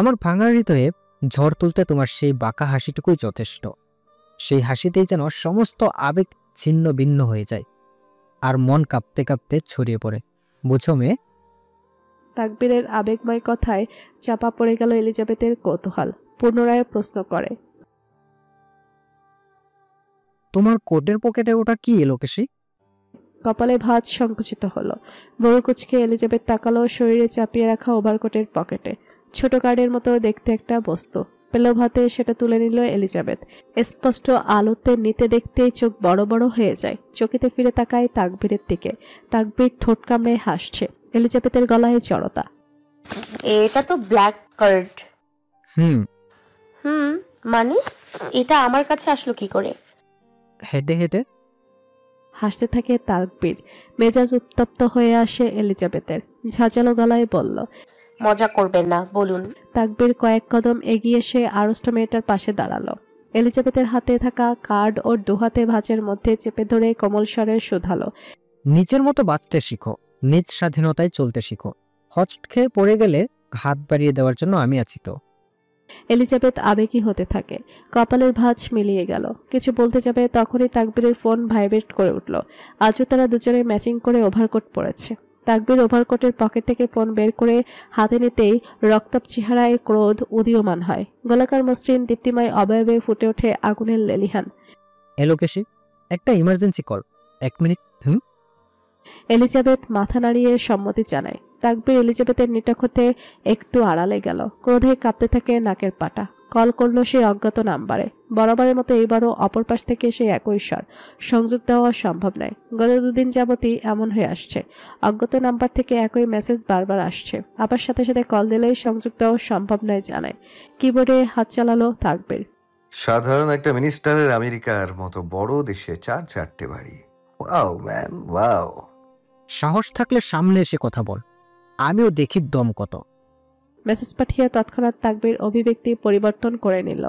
আমার ভাঙা হৃদয়ে ঝড় তুলতে তোমার সেই বাঁকা হাসিটুকুই যথেষ্ট। সেই হাসিতেই যেন সমস্ত আবেগ ছিন্ন ভিন্ন হয়ে যায়, আর মন কাঁপতে কাঁপতে ছড়িয়ে পড়ে। বুঝো মেয়ে? তাকবীরের আবেগময় কথায় চাপা পড়ে গেল এলিজাবেথের কৌতূহল। পুনরায় প্রশ্ন করে, তোমার কোটের পকেটে ওটা কি এলোকেশী? কপালে ভাঁজ সংকুচিত হলো। বড় কুচকে এলিজাবেথ তাকালো শরীরে চাপিয়ে রাখা ওভারকোটের পকেটে। ছোট কার্ডের মতো দেখতে একটা বস্তু। পেলো ভাতে সেটা তুলে নিল এলিজাবেথ। স্পষ্ট আলোতে নিতে দেখতেই চোখ বড় বড় হয়ে যায়। চকিতে ফিরে তাকায় তাকবীরের দিকে। তাকবীর ঠোঁট কামড়ে হাসছে। এলিজাবেথের গলায় জড়তা। এটা তো ব্ল্যাক কার্ড। মানে এটা আমার কাছে আসলো কি করে? হেঁটে হেঁটে। হাসতে থাকে তাকবীর। মেজাজ উত্তপ্ত হয়ে আসে এলিজাবেথের। ঝাঁঝালো গলায় বলল, মজা করবেন না, বলুন। তাকবীর কয়েক কদম এগিয়ে এসে আড়ষ্ট মেয়েটার পাশে দাঁড়ালো। এলিজাবেথের হাতে থাকা কার্ড ওর দুহাতে ভাঁজের মধ্যে চেপে ধরে কোমল স্বরে শুধালো, নিজের মতো বাঁচতে শিখো, নিজ স্বাধীনতায় চলতে শিখো। হচট খেয়ে পড়ে গেলে হাত বাড়িয়ে দেওয়ার জন্য আমি আছি তো। এলিজাবেথ আবেগী হতে থাকে। কপালের ভাঁজ মিলিয়ে গেল। কিছু বলতে যাবে তখনই তাকবীরের ফোন ভাইব্রেট করে উঠল। আজও তারা দুজনে ম্যাচিং করে ওভারকোট পরেছে। তাকবীর ওভারকোটের পকেট থেকে ফোন বের করে হাতে নিতেই রক্তাভ চেহারায় ক্রোধ উদীয়মান হয়। গোলাকার মসৃণ দীপ্তিময় অবয়বে ফুটে ওঠে আগুনের লেলিহান। এলোকেশী, একটা ইমার্জেন্সি কল, 1 মিনিট। এলিজাবেথ মাথা নাড়িয়ে সম্মতি জানায়। তাকবীর এলিজাবেথের নিটাক হতে একটু আড়ালে গেল। ক্রোধে কাঁপতে থাকে নাকের পাটা। কল করলো সেই অজ্ঞাত নাম্বারে। বরাবরের মতো এবারও অপর পাশ থেকে সেই একই স্বর। সংযোগ দেওয়া সম্ভব নয়। গত 2 দিন যাবতই এমন হয়ে আসছে। অজ্ঞাত নাম্বার থেকে একই মেসেজ বারবার আসছে। আবার সাথে সাথে কল দিলেই সংযোগ দেওয়া সম্ভব নয় জানায়। কিবোর্ডে হাত চালালো তাকবীর। সাধারণ একটা মিনিস্টারের আমেরিকার মতো বড় দেশে 4-4টে বাড়ি। Wow man, wow. সাহস থাকলে সামনে এসে কথা বল, আমিও দেখি দম কত। মেসেজ পাঠিয়ে তৎক্ষণাৎ তাকবীর অভিব্যক্তি পরিবর্তন করে নিল।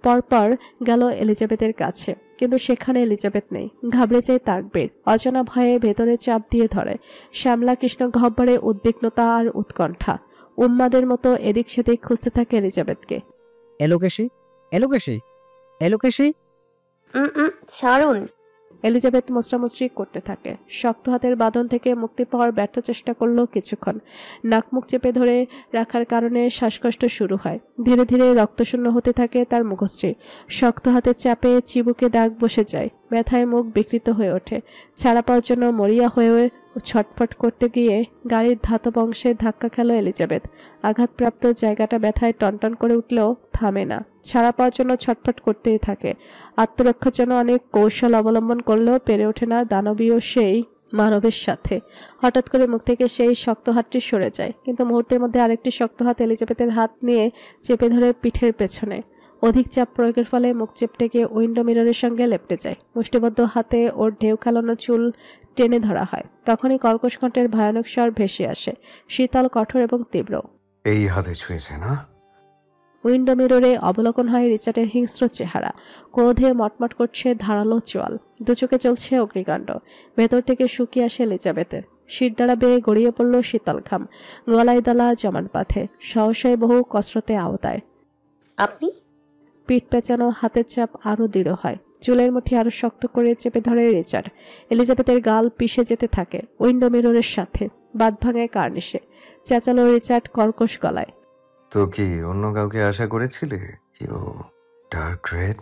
পরপর গেল এলিজাবেথের কাছে, কিন্তু সেখানে এলিজাবেথ নেই। ঘাবড়ে যায় তাকবীর। অজানা ভয়ে ভেতরে চাপ দিয়ে ধরে। শ্যামলা কৃষ্ণ গহ্বরে উদ্বিগ্নতা আর উৎকণ্ঠা। উন্মাদের মতো এদিক সেদিক খুঁজতে থাকে এলিজাবেথকে। এলোকেশী, এলোকেশী, এলোকেশী। ছাড়ুন। এলিজাবেথ মোচড়ামুচড়ি করতে থাকে। শক্ত হাতের বাঁধন থেকে মুক্তি পাওয়ার ব্যর্থ চেষ্টা করলো কিছুক্ষণ। নাক মুখ চেপে ধরে রাখার কারণে শ্বাসকষ্ট শুরু হয়। ধীরে ধীরে রক্তশূন্য হতে থাকে তার মুখশ্রী। শক্ত হাতের চাপে চিবুকে দাগ বসে যায়। ব্যথায় মুখ বিকৃত হয়ে ওঠে। ছাড়া পাওয়ার জন্য মরিয়া হয়ে ছটফট করতে গিয়ে গাড়ির ধাতব অংশে ধাক্কা খেল এলিজাবেথ। আঘাতপ্রাপ্ত জায়গাটা ব্যথায় টনটন করে উঠলেও থামে না। ছাড়া পাওয়ার জন্য ছটফট করতেই থাকে। আত্মরক্ষার জন্য অনেক কৌশল অবলম্বন করলেও পেরে ওঠে না দানবীয় সেই মানবের সাথে। হঠাৎ করে মুখ থেকে সেই শক্ত হাতটি সরে যায়, কিন্তু মুহূর্তের মধ্যে আরেকটি শক্ত হাত এলিজাবেথের হাত নিয়ে চেপে ধরে পিঠের পেছনে। অধিক চাপ প্রয়োগের ফলে মুখ চেপটে গিয়ে উইন্ডো মিররের সঙ্গে লেপটে যায়। মুষ্টিবদ্ধ হাতে ওর ঢেউ খেলানো চুল টেনে ধরা হয়। তখনই কর্কশ কণ্ঠের ভয়ানক স্বর ভেসে আসে, শীতল, কঠোর এবং তীব্র। এই হাতে ছুঁয়েছে না? উইন্ডো মিররে অবলোকন হয় রিচার্ডের হিংস্র চেহারা। ক্রোধে মটমট করছে ধারালো চোয়াল। দু চোখে চলছে অগ্নিকাণ্ড। ভেতর থেকে শুকিয়ে আসে এলিজাবেথের। শির দ্বারা বেয়ে গড়িয়ে পড়ল শীতল ঘাম। গলায় দালা জমান পাথে। সহসায় বহু কসরতে আওতায়। আপনি? পিঠ পেঁচানো হাতের চাপ আরো দৃঢ় হয়। চুলের মুঠি আরো শক্ত করে চেপে ধরে রিচার্ড। এলিজাবেথের গাল পিষে যেতে থাকে উইন্ডো মিররের সাথে। বাদ ভাঙায় কার্নিশে। চেঁচালো রিচার্ড কর্কশ গলায়। তো কি অন্য কাউকে আশা করেছিলে? You dark red.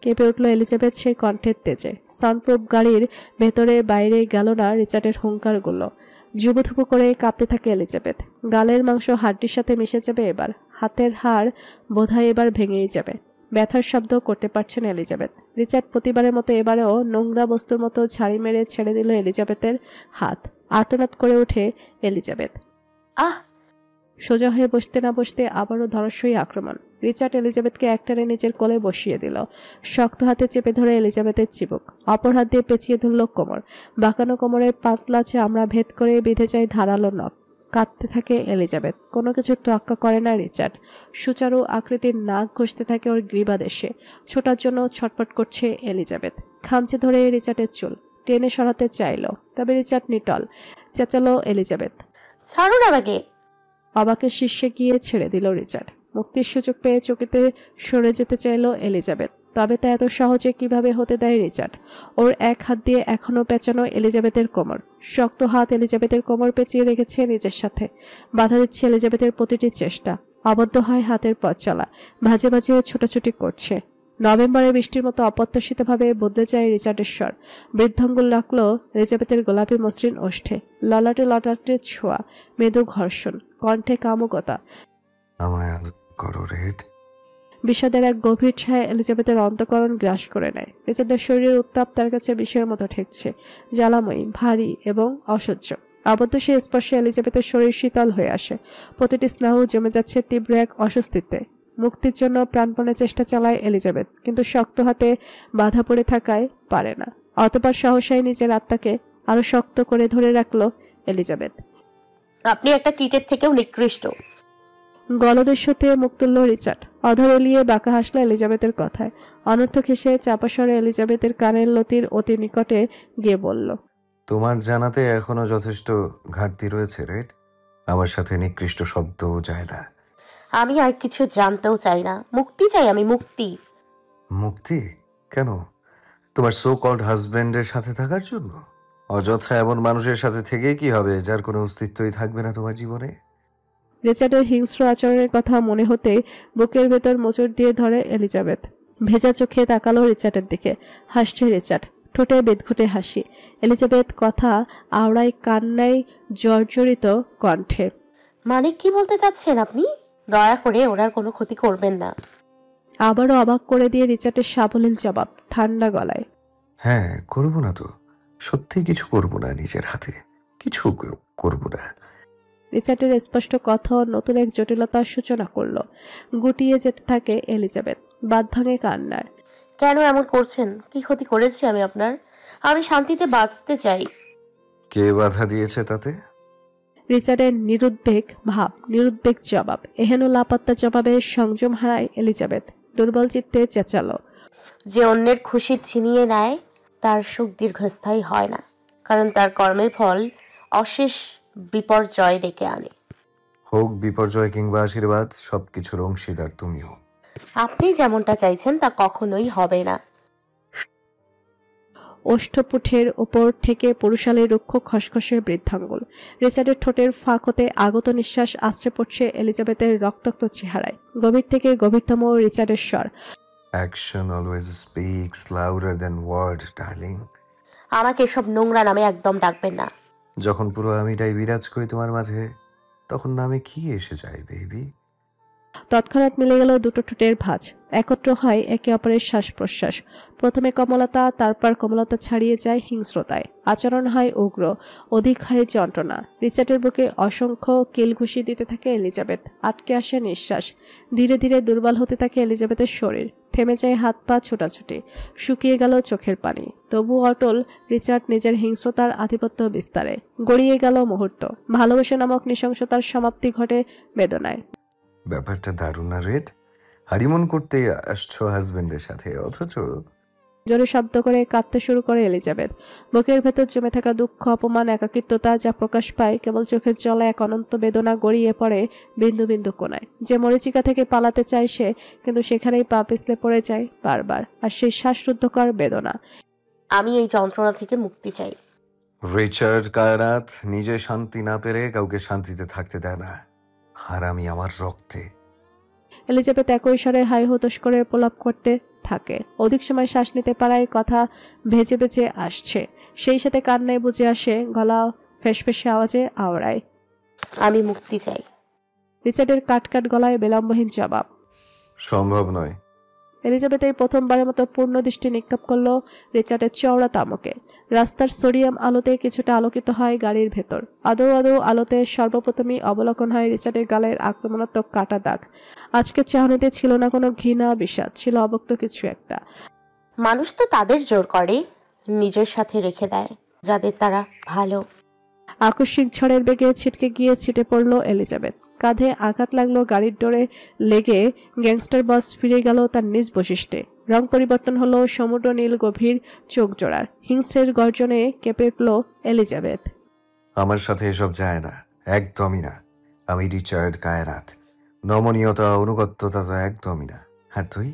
কেঁপে উঠল এলিজাবেথ সেই কণ্ঠের তেজে। সাউন্ডপ্রুফ গাড়ির ভেতরে বাইরে গেল না রিচার্ডের হুঙ্কারগুলো। জুবুথুবু করে কাঁপতে থাকে এলিজাবেথ। গালের মাংস হাড্ডির সাথে মিশে যাবে এবার। হাতের হাড় বোধহয় এবার ভেঙেই যাবে। ব্যথার শব্দ করতে পারছেন এলিজাবেথ। রিচার্ড প্রতিবারের মতো এবারেও নোংরা বস্তুর মতো ঝাড়ি মেরে ছেড়ে দিল এলিজাবেথের হাত। আর্তনাদ করে ওঠে এলিজাবেথ। আহ! সোজা হয়ে বসতে না বসতে আবারও ধরস্বই আক্রমণ। রিচার্ড এলিজাবেথকে একটানে নিচের কোলে বসিয়ে দিল। শক্ত হাতে চেপে ধরে এলিজাবেথের চিবুক। অপর হাত দিয়ে পেঁচিয়ে ধরল কোমর। বাঁকানো কোমরের পাতলা চামড়া ভেদ করে বেঁধে যায় ধারালো নখ। কাঁদতে থাকে এলিজাবেথ। কোনো কিছু তোয়াক্কা করে না রিচার্ড। সুচারু আকৃতির নাক ঘষতে থাকে ওর গ্রীবাদেশে। ছোটার জন্য ছটপট করছে এলিজাবেথ। খামচে ধরে রিচার্ডের চুল টেনে সরাতে চাইল, তবে রিচার্ড নিটল। চেঁচালো এলিজাবেথ, ছাড়ুন আমাকে। অবাকের শীর্ষে গিয়ে ছেড়ে দিল রিচার্ড। মুক্তির সুযোগ পেয়ে চকিতে সরে যেতে চাইল এলিজাবেথ, তবে তা এত সহজে কিভাবে হতে দেয় রিচার্ড। ওর এক হাত দিয়ে এখনো পেঁচানো এলিজাবেথের কোমর, শক্ত হাত এলিজাবেথের কোমর পেঁচিয়ে রেখেছে নিজের সাথে, বাধা দিচ্ছে এলিজাবেথের প্রতিটি চেষ্টা। অবদ্ধ হয় হাতের পথ চলা, ভাজে ভাজে ছোটাছুটি করছে। নভেম্বরের বৃষ্টির মতো অপ্রত্যাশিতভাবে বদলে যায় রিচার্ডের স্বর। বৃদ্ধাঙ্গুল রাখলো এলিজাবেথের গোলাপি মসৃণ ওষ্ঠে, ললাটে ললাটে ছোঁয়া, মৃদু ঘর্ষণ, কণ্ঠে কামুকতা। আমায় আদর করো রেড। বিষাদের এক গভীর ছায়া এলিজাবেথের অন্তঃকরণ গ্রাস করে নেয়। রিচার্ডের শরীরের উত্তাপ তার কাছে বিষের মতো ঠেকছে, জ্বালাময়ী, ভারী এবং অসহ্য। আবদ্ধ সে স্পর্শে এলিজাবেথের শরীর শীতল হয়ে আসে, প্রতিটি স্নায়ু জমে যাচ্ছে তীব্র এক অস্বস্তিতে। মুক্তির জন্য প্রাণপণে চেষ্টা চালায় এলিজাবেথ, কিন্তু শক্ত হাতে বাধা পড়ে থাকায় পারে না। অতঃপর সাহসায় নিজের আত্মাকে আরো শক্ত করে ধরে রাখলো এলিজাবেথ। আপনি একটা কীটের থেকেও নিকৃষ্ট। গলদেশতে মুখ তুলল রিচার্ড, অধর এলিয়ে বাঁকা হাসলো এলিজাবেথের কথায়। অনর্থক হেসে চাপা স্বরে এলিজাবেথের কানের লতির অতি নিকটে গিয়ে বলল, তোমার জানাতে এখনো যথেষ্ট ঘাটতি রয়েছে রেড। আমার সাথে নিকৃষ্ট শব্দও যায় না। আমি আর কিছু জানতেও চাই না, মুক্তি চাই আমি, মুক্তি। মুক্তি? কেন? তোমার সো কল্ড হাজবেন্ডের সাথে থাকার জন্য? অযথা এমন মানুষের সাথে থেকে কি হবে যার কোনো অস্তিত্বই থাকবে না তোমার জীবনে? রিচার্ডের হিংস্র আচরণের কথা মনে হতে বুকের ভেতর মোচড় দিয়ে ধরে এলিজাবেথ। ভেজা চোখে তাকালো রিচার্ডের দিকে। হাসছে রিচার্ড, ঠোঁটে বেদঘুটে হাসি। এলিজাবেথ কথা আওড়ায় কান্নায় জর্জরিত কণ্ঠে। মানে কি বলতে চাচ্ছেন আপনি? দয়া করে ওনার কোনো ক্ষতি করবেন না। আবারও অবাক করে দিয়ে রিচার্ডের সাবলীল জবাব, ঠান্ডা গলায়। হ্যাঁ, করবো না তো। সত্যি কিছু করবো না, নিজের হাতে কিছু করবো না। রিচার্ডের স্পষ্ট কথা নতুন এক জটিলতার সূচনা করলো। গুটিয়ে যেতে থাকে এলিজাবেথ, বাঁধ ভাঙে কান্নার। কেন এমন করছেন? কি ক্ষতি করেছি আমি আপনার? আমি শান্তিতে বাঁচতে চাই। কে বাধা দিয়েছে তাতে? রিচার্ডের নিরুদ্বেগ ভাব, নিরুদ্বেগ জবাব, এহেন লাপাত্তা জবাবে সংযম হারায় এলিজাবেথ। দুর্বল চিত্তে চেঁচালো, যে অন্যের খুশি ছিনিয়ে নেয় তার সুখ দীর্ঘস্থায়ী হয় না, কারণ তার কর্মের ফল অশেষ বিপর্যয় ডেকে আনে। হোক বিপর্যয় কিংবা আশীর্বাদ, সবকিছুর অংশীদার তুমিও। আপনি যেমনটা চাইছেন তা কখনোই হবে না। ওষ্ঠপুঠের ওপর থেকে পুরুষালী রুক্ষ খসখসের বৃদ্ধাঙ্গুল। রিচার্ডের ঠোঁটের ফাঁক হতে আগত নিঃশ্বাস আশ্রে পড়ছে এলিজাবেথের রক্তাক্ত চেহারায়। গভীর থেকে গভীরতম রিচার্ডের স্বর, action always speaks louder than word darling. আমাকে এসব নোংরা নামে একদম ডাকবেন না। যখন পুরো আমিটাই বিরাজ করি তোমার মাঝে, তখন নামে কি এসে যায় বেবি? তৎক্ষণাৎ মিলে গেল দুটো ঠোঁটের ভাঁজ, একত্র হয় একে অপরের শ্বাস প্রশ্বাস। প্রথমে কমলতা, তারপর কমলতা ছাড়িয়ে যায় হিংস্রতায়। আচরণ হয় উগ্র, অধিক হয় যন্ত্রণা। রিচার্ডের বুকে অসংখ্য কিল ঘুষি দিতে থাকে এলিজাবেথ। আটকে আসে নিঃশ্বাস। ধীরে ধীরে দুর্বল হতে থাকে এলিজাবেথের শরীর। থেমে যায় হাত পা ছোটাছুটি, শুকিয়ে গেল চোখের পানি। তবু অটল রিচার্ড নিজের হিংস্রতার আধিপত্য বিস্তারে। গড়িয়ে গেল মুহূর্ত। ভালোবাসা নামক নৃশংসতার সমাপ্তি ঘটে বেদনায়। ব্যাপারটা দারুণ না রেড? হারিমুন করতে আসছো হাজবেন্ডের সাথে, অথচ জোরে শব্দ করে কাঁদতে শুরু করে এলিজাবেথ। বুকের ভেতর জমে থাকা দুঃখ, অপমান, একাকিত্বতা যা প্রকাশ পায় কেবল চোখের জলে এক অনন্ত বেদনা গড়িয়ে পড়ে বিন্দু বিন্দু কোণায়। যে মরিচিকা থেকে পালাতে চায় সে, কিন্তু সেখানেই পা পিছলে পড়ে যায় বারবার। আর সেই শ্বাসরুদ্ধকর বেদনা। আমি এই যন্ত্রণা থেকে মুক্তি চাই। রিচার্ড কায়নাত নিজে শান্তি না পেরে কাউকে শান্তিতে থাকতে দেয় না। হারামি আমার রক্তে। এলিজাবেথ একই স্বরে হাই হুতোষ করে প্রলাপ করতে থাকে। অধিক সময় শ্বাস নিতে পারায় কথা ভেজে ভেজে আসছে। সেই সাথে কান্নায় বুঝে আসে, গলা ফেসফেসে আওয়াজে আওড়ায়, আমি মুক্তি চাই। রিচার্ডের কাটকাট গলায় বিলম্বহীন জবাব। সম্ভব নয়। এলিজাবেথ এই প্রথমবারের মতো পূর্ণ দৃষ্টি নিক্ষেপ করলো রিচার্ডের চওড়া তামুকে। রাস্তার সোডিয়াম আলোতে কিছুটা আলোকিত হয় গাড়ির ভেতর। আদৌ আদৌ আলোতে সর্বপ্রথমই অবলোকন হয় রিচার্ডের গালের আক্রমণাত্মক কাটা দাগ। আজকের চাহনিতে ছিল না কোনো ঘৃণা বিষাদ, ছিল অবক্ত কিছু একটা। মানুষ তো তাদের জোর করে নিজের সাথে রেখে দেয় যাদের তারা ভালো। আকস্মিক ঝড়ের বেগে ছিটকে গিয়ে ছিটে পড়ল এলিজাবেথ। কাঁধে আঘাত লাগলো গাড়ির ডোরে লেগে। গ্যাংস্টার বস ফিরে গেল তার নিজ বৈশিষ্ট্যে। রং পরিবর্তন হলো সমুদ্র নীল গভীর চোখ জোড়ার। হিংস্রের গর্জনে কেঁপে উঠল এলিজাবেথ। আমার সাথে এসব যায় না, একদমই না। আমি রিচার্ড কায়নাত, নমনীয়তা অনুগত্যতা তো একদমই না। আর তুই,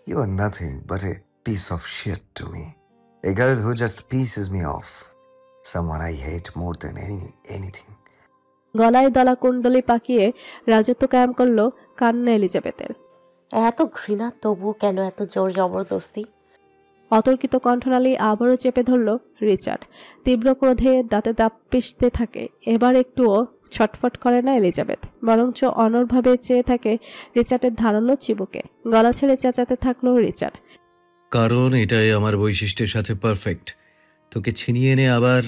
you are nothing but a piece of shit to me, a girl who just pisses me off, someone I hate more than anything. গলায় দলা কুণ্ডলি পাকিয়ে রাজত্ব কায়েম করলো কান্না এলিজাবেথের। এত ঘৃণা তবু কেন এত জোর জবরদস্তি? অতর্কিত কণ্ঠনালী আবারও চেপে ধরল রিচার্ড। তীব্র ক্রোধে দাঁতে দাঁত পিষতে থাকে। এবার একটুও ছটফট করে না এলিজাবেথ, বরঞ্চ অনড়ভাবে চেয়ে থাকে রিচার্ডের ধারালো চিবুকে। গলা ছেড়ে চেঁচাতে থাকলো রিচার্ড। কারণ এটাই আমার বৈশিষ্ট্যের সাথে পারফেক্ট। তোকে ছিনিয়ে এনে আবার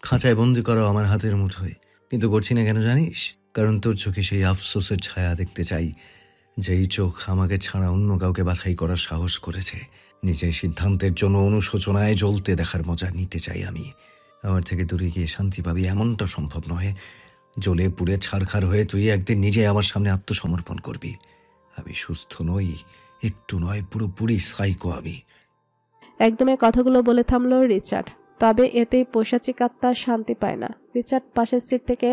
খাঁচায় বন্দি করা আমার হাতের মুঠোয়। কিন্তু করছি না কেন জানিস? কারণ তোর চোখে সেই আফসোসের ছায়া দেখতে চাই, যেই চোখ আমাকে ছাড়া অন্য কাউকে বাছাই করার সাহস করেছে। নিজের সিদ্ধান্তের জন্য অনুশোচনায় জ্বলতে দেখার মজা নিতে চাই আমি। আমার থেকে দূরে গিয়ে শান্তি পাবি এমনটা সম্ভব নয়। জ্বলে পুড়ে ছারখার হয়ে তুই একদিন নিজে আমার সামনে আত্মসমর্পণ করবি। আমি সুস্থ নই, একটু নয়, পুরোপুরি সাইকো আমি। একদমে কথাগুলো বলে থামলো রিচার্ড। তবে এতেই পৈশাচিক আত্মা শান্তি পায় না। রিচার্ড পাশের সিট থেকে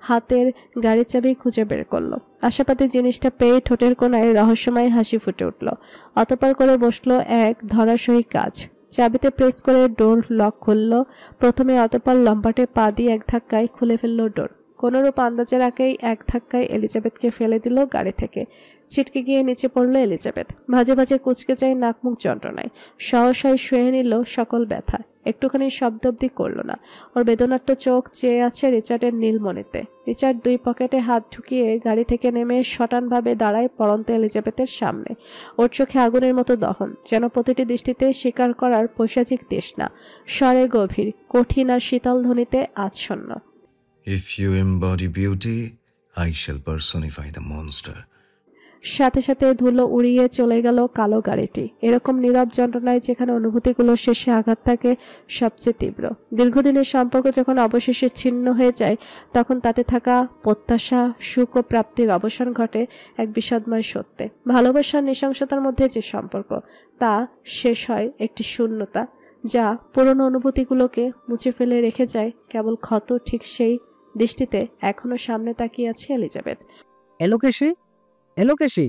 হাতের গাড়ির চাবি খুঁজে বের করলো। আশাপাতি জিনিসটা পেয়ে ঠোঁটের কোণায় রহস্যময় হাসি ফুটে উঠল। অতঃপর করে বসলো এক ধরাশয়ী কাজ। চাবিতে প্রেস করে ডোর লক খুলল প্রথমে, অতঃপর লম্বাটে পা দিয়ে এক ধাক্কায় খুলে ফেলল ডোর। কোনোরূপ আন্দাজের আগেই এক ধাক্কায় এলিজাবেথকে ফেলে দিল গাড়ি থেকে। ছিটকে গিয়ে নিচে পড়ল এলিজাবেথ। ভাজে ভাজে কুচকে যায় নাক মুখ যন্ত্রণায়। সহসায় শুয়ে নিল সকল ব্যথা। একটুখানি শব্দ অব্দি করল না। ওর বেদনাট্য চোখ চেয়ে আছে রিচার্ডের নীলমণিতে। রিচার্ড দুই পকেটে হাত ঢুকিয়ে গাড়ি থেকে নেমে শটানভাবে দাঁড়ায় পড়ন্ত এলিজাবেথের সামনে। ওর চোখে আগুনের মতো দহন, যেন প্রতিটি দৃষ্টিতে স্বীকার করার পৈশাচিক তৃষ্ণা। স্বরে গভীর, কঠিন আর শীতল ধ্বনিতে আচ্ছন্ন। If you embody beauty, I shall personify the monster. সাথে সাথে ধুলো উড়িয়ে চলে গেল কালো গাড়িটি। এরকম নীরব যন্ত্রণায় যেখানে অনুভূতিগুলো শেষে আঘাত থাকে সবচেয়ে তীব্র। দীর্ঘদিনের সম্পর্ক যখন অবশেষে ছিন্ন হয়ে যায়, তখন তাতে থাকা প্রত্যাশা, সুখ ও প্রাপ্তির অবসান ঘটে এক বিষাদময় সত্যে। ভালোবাসার নৃশংসতার মধ্যে যে সম্পর্ক, তা শেষ হয় একটি শূন্যতা, যা পুরনো অনুভূতিগুলোকে মুছে ফেলে রেখে যায় কেবল ক্ষত। ঠিক সেই দৃষ্টিতে এখনো সামনে তাকিয়ে আছে এলিজাবেথ। এলোকেশি, এলোকেশি।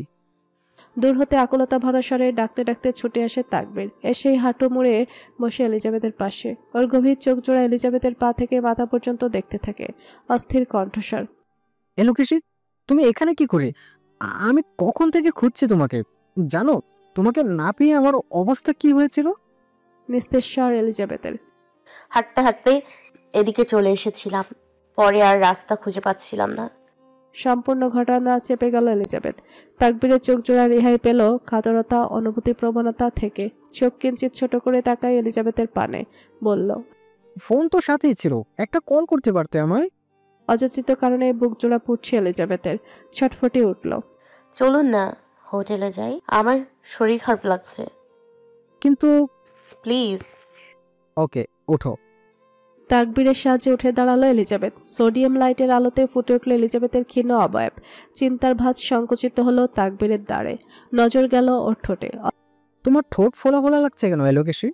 দূর হতে আকুলতা ভরা স্বরে ডাকতে ডাকতে ছুটে আসে তাকবীর। এসেই হাঁটু মুড়ে বসে এলিজাবেথের পাশে। ওর গভীর চোখ জোড়া এলিজাবেথের পা থেকে মাথা পর্যন্ত দেখতে থাকে। অস্থির কণ্ঠস্বর। এলোকেশি, তুমি এখানে কি করে? আমি কখন থেকে খুঁজছি তোমাকে। জানো তোমাকে না পেয়ে আমার অবস্থা কি হয়েছিল? নিস্তেজ স্বর এলিজাবেথের। হাঁটতে হাঁটতে এদিকে চলে এসেছিলাম, পরে আর রাস্তা খুঁজে পাচ্ছিলাম না। সম্পূর্ণ ঘটনা চেপে গেল এলিজাবেথ। তাকবীরের চোখ জোড়া রেহাই পেল কাতরতা, অনুভূতি প্রবণতা থেকে। চোখ কিঞ্চিত ছোট করে তাকায় এলিজাবেথের পানে। বলল, ফোন তো সাথেই ছিল, একটা কল করতে পারতে আমায়। অযাচিত কারণে বুক জোড়া পুড়ছে এলিজাবেথের। ছটফটে উঠল। চলুন না হোটেলে যাই, আমার শরীর খারাপ লাগছে। কিন্তু প্লিজ। ওকে, ওঠো। তাকবীরের সাহায্যে উঠে দাঁড়ালো এলিজাবেথ। সোডিয়াম লাইটের আলোতে ফুটে উঠল এলিজাবেথের ক্ষীণ অবয়ব। চিন্তার ভাঁজ সংকুচিত হলো তাকবীরের দ্বারে। নজর গেল ওর ঠোঁটে। তোমার ঠোঁট ফোলা ফোলা লাগছে কেন এলোকেশি?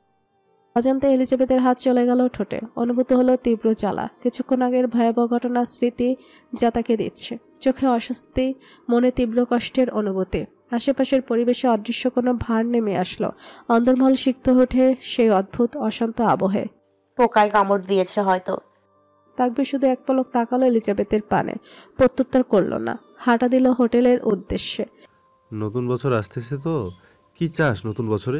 অজান্তে এলিজাবেথের হাত চলে গেল ঠোঁটে। অনুভূত হলো তীব্র জ্বালা। কিছুক্ষণ আগের ভয়াবহ ঘটনার স্মৃতি যা তাকে দিচ্ছে। চোখে অস্বস্তি, মনে তীব্র কষ্টের অনুভূতি। আশেপাশের পরিবেশে অদৃশ্য কোনো ভার নেমে আসলো। অন্দরমহল সিক্ত ওঠে সেই অদ্ভুত অশান্ত আবহে। পোকায় কামড় দিয়েছে হয়তো। তাকবীর শুধু এক পলক তাকালো এলিজাবেথের পানে, প্রত্যুত্তর করল না। হাঁটা দিল হোটেলের উদ্দেশ্যে। নতুন বছর আসতেছে তো, কি চাস নতুন বছরে?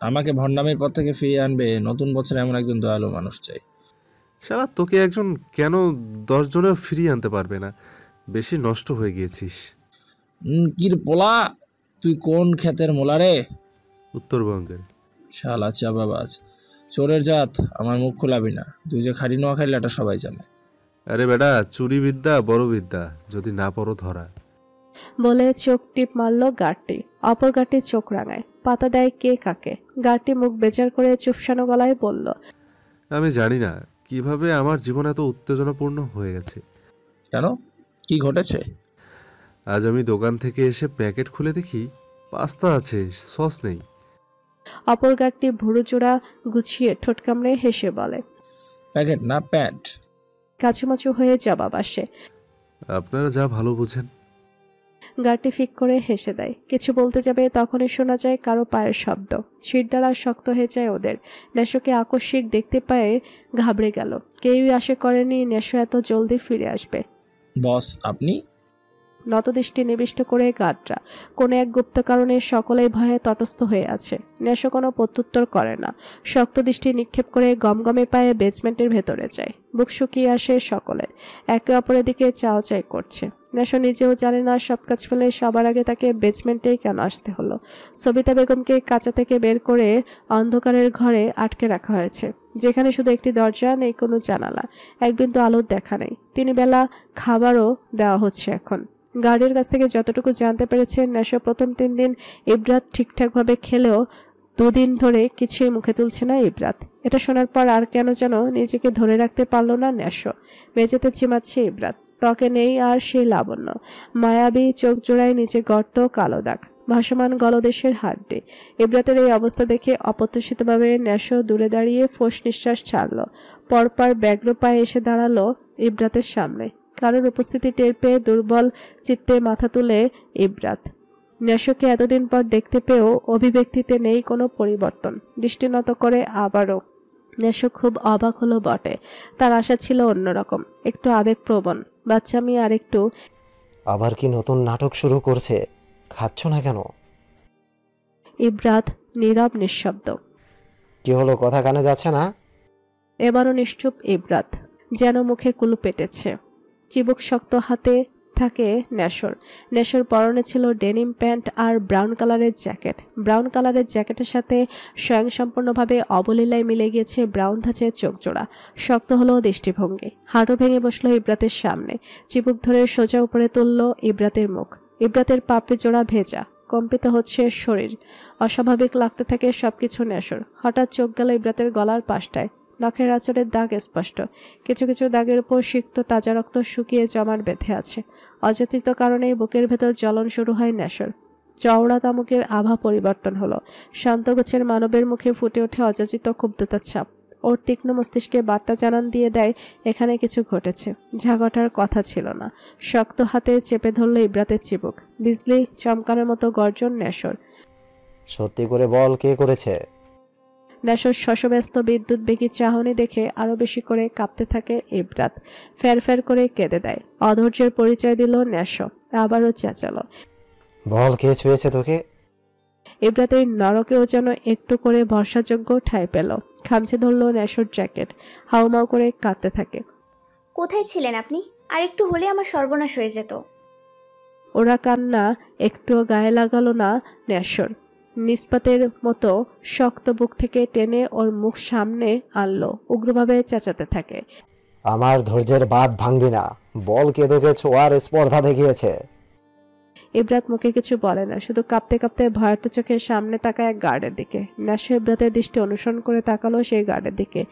আমাকে ভণ্ডামির পথ থেকে ফিরিয়ে আনবে নতুন বছরে এমন একজন দয়ালু মানুষ চাই। শালা তোকে একজন কেন 10 জনেও ফিরিয়ে আনতে পারবে না, বেশি নষ্ট হয়ে গিয়েছিস। কির পোলা, তুই কোন ক্ষেতের মোলা রে? উত্তরবঙ্গের। শালা চাবাবাজ, চোরের জাত, আমার মুখ খোলাবি না। তুই যে খাড়ি নোয়া খাইলে এটা সবাই জানে। আরে বেটা, চুরি বিদ্যা বড় বিদ্যা, যদি না পড়ো ধরা। বলে চোখ টিপ মারল গাড়টি। অপর গাড়টি চোখ রাঙায়। পাতা দেয় কে কাকে। গাড়টি মুখ বেজার করে চুপসানো গলায় বলল, আমি জানি না কিভাবে আমার জীবন এত উত্তেজনাপূর্ণ হয়ে গেছে। কেন, কি ঘটেছে? আজ আমি দোকান থেকে এসে প্যাকেট খুলে দেখি পাস্তা আছে, সস নেই। অপর গাড়টি ভুরু চূড়া গুছিয়ে ঠোঁট কামড়ে হেসে বলে, প্যাকেট না প্যান্ট। কাছুমাছু হয়ে জবাব আসে, আপনারা যা ভালো বুঝেন। গাড়টি ফিক করে হেসে দেয়। কিছু বলতে যাবে তখনই শোনা যায় কারো পায়ের শব্দ। শিরদাঁড়া শক্ত হয়ে যায় ওদের। নেশোকে আকস্মিক দেখতে পেয়ে ঘাবড়ে গেল। কেউই আশা করেনি নেশো এত জলদি ফিরে আসবে। বস, আপনি? নতদৃষ্টি নিবিষ্ট করে গার্ডরা। কোনো এক গুপ্ত কারণে সকলেই ভয়ে তটস্থ হয়ে আছে। নেশো কোনো প্রত্যুত্তর করে না। শক্ত দৃষ্টি নিক্ষেপ করে গমগমে পায়ে বেসমেন্টের ভেতরে যায়। বুক শুকিয়ে আসে সকলের। একে অপরের দিকে চাওয়াচাই করছে। নেশো নিজেও জানে না সব কাজ ফেলে সবার আগে তাকে বেসমেন্টেই কেন আসতে হলো। সবিতা বেগমকে কাঁচা থেকে বের করে অন্ধকারের ঘরে আটকে রাখা হয়েছে, যেখানে শুধু একটি দরজা, নেই কোনো জানালা, এক বিন্দু আলোর দেখা নেই। তিনি বেলা খাবারও দেওয়া হচ্ছে এখন। গার্ডের কাছ থেকে যতটুকু জানতে পেরেছে, নেশো প্রথম 3 দিন ইব্রাত ঠিকঠাকভাবে খেলেও 2 দিন ধরে কিছুই মুখে তুলছে না ইব্রাত। এটা শোনার পর আর কেন যেন নিজেকে ধরে রাখতে পারল না নেশো। মেঝেতে চিমাচ্ছে ইব্রাত। ত্বকে নেই আর সেই লাবণ্য। মায়াবী চোখ জোড়ায় নিচে গর্ত, কালো দাগ, ভাসমান গলদেশের হাড্ডি। ইব্রাতের এই অবস্থা দেখে অপ্রত্যাশিতভাবে নেশো দূরে দাঁড়িয়ে ফোঁস নিঃশ্বাস ছাড়ল। পরপর ব্যগ্র পায়ে এসে দাঁড়ালো ইব্রাতের সামনে। কারোর উপস্থিতি টের পেয়ে দুর্বল চিত্তে মাথা তুলে ইব্রাত। নেশোকে এতদিন পর দেখতে পেয়েও অভিব্যক্তিতে নেই কোনো পরিবর্তন। দৃষ্টি নত করে আবারও। নেশো খুব অবাক হলো বটে। তার আশা ছিল অন্যরকম, একটু আবেগপ্রবণ, বাচ্চামি, আর একটু। আবার কি নতুন নাটক শুরু করছে? খাচ্ছ না কেন? ইব্রাত নীরব নিঃশব্দ। কি হলো, কথা কানে যাচ্ছে না? এবারও নিশ্চুপ ইব্রাত, যেন মুখে কুলু পেটেছে। চিবুক শক্ত হাতে থাকে নেশোর। নেশোর পরনে ছিল ডেনিম প্যান্ট আর ব্রাউন কালারের জ্যাকেট। ব্রাউন কালারের জ্যাকেটের সাথে স্বয়ংসম্পূর্ণভাবে অবলীলায় মিলে গিয়েছে ব্রাউন ধাঁচের চোখজোড়া। শক্ত হলো দৃষ্টিভঙ্গি। হাঁটু ভেঙে বসলো ইব্রাতের সামনে। চিবুক ধরে সোজা উপরে তুলল ইব্রাতের মুখ। ইব্রাতের পাপড়ি জোড়া ভেজা, কম্পিত হচ্ছে শরীর। অস্বাভাবিক লাগতে থাকে সবকিছু নেশোর। হঠাৎ চোখ গেল ইব্রাতের গলার পাশটায়। নখের আঁচড়ের দাগ স্পষ্ট। কিছু কিছু দাগের উপর সিক্ত তাজা রক্ত শুকিয়ে জমাট বেঁধে আছে। অযাচিত কারণেই বুকের ভেতর জ্বলন শুরু হয় নেশোর। চওড়া তামুকের আভা পরিবর্তন হলো। শান্ত গোছের মানবের মুখে ফুটে ওঠে অযাচিত ক্ষুব্ধতার ছাপ। ওর তীক্ষ্ণ মস্তিষ্কে বার্তা জানান দিয়ে দেয় এখানে কিছু ঘটেছে, যা ঘটার কথা ছিল না। শক্ত হাতে চেপে ধরল ইব্রাতের চিবুক। বিজলি চমকানোর মতো গর্জন নেশোর। সত্যি করে বল, কে করেছে? নেশোর শশব্যস্ত বিদ্যুৎ বেগী চাহনি দেখে আরো বেশি করে কাঁপতে থাকে ইব্রাত। ফের ফের করে কেঁদে দেয়। অধৈর্যের পরিচয় দিল নেশো। আবারও চেঁচালো, বল, কে ছুঁয়েছে তোকে? ইব্রাতের নরকেও যেন একটু করে ভরসাযোগ্য ঠাঁই পেল। খামচে ধরল নেশোর জ্যাকেট। হাউমাউ করে কাঁদতে থাকে। কোথায় ছিলেন আপনি? আর একটু হলে আমার সর্বনাশ হয়ে যেত। ওরা কান্না একটুও গায়ে লাগালো না নেশোর। নিষ্পাতের মতো শক্ত বুক থেকে টেনে ওর মুখ সামনে আনলো। উগ্রভাবে চেঁচাতে থাকে, আমার ধৈর্যের বাঁধ ভাঙবি না। বল, কে তোকে ছোঁয়ার স্পর্ধা দেখিয়েছে? ইব্রাত মুখে কিছু বলে না, শুধু কাঁপতে কাঁপতে ভয়ার্ত চোখের সামনে তাকায় এক গার্ডের দিকে। নেশো ইব্রাতের দৃষ্টি অনুসরণ করে তাকালো সেই গার্ডের দিকে,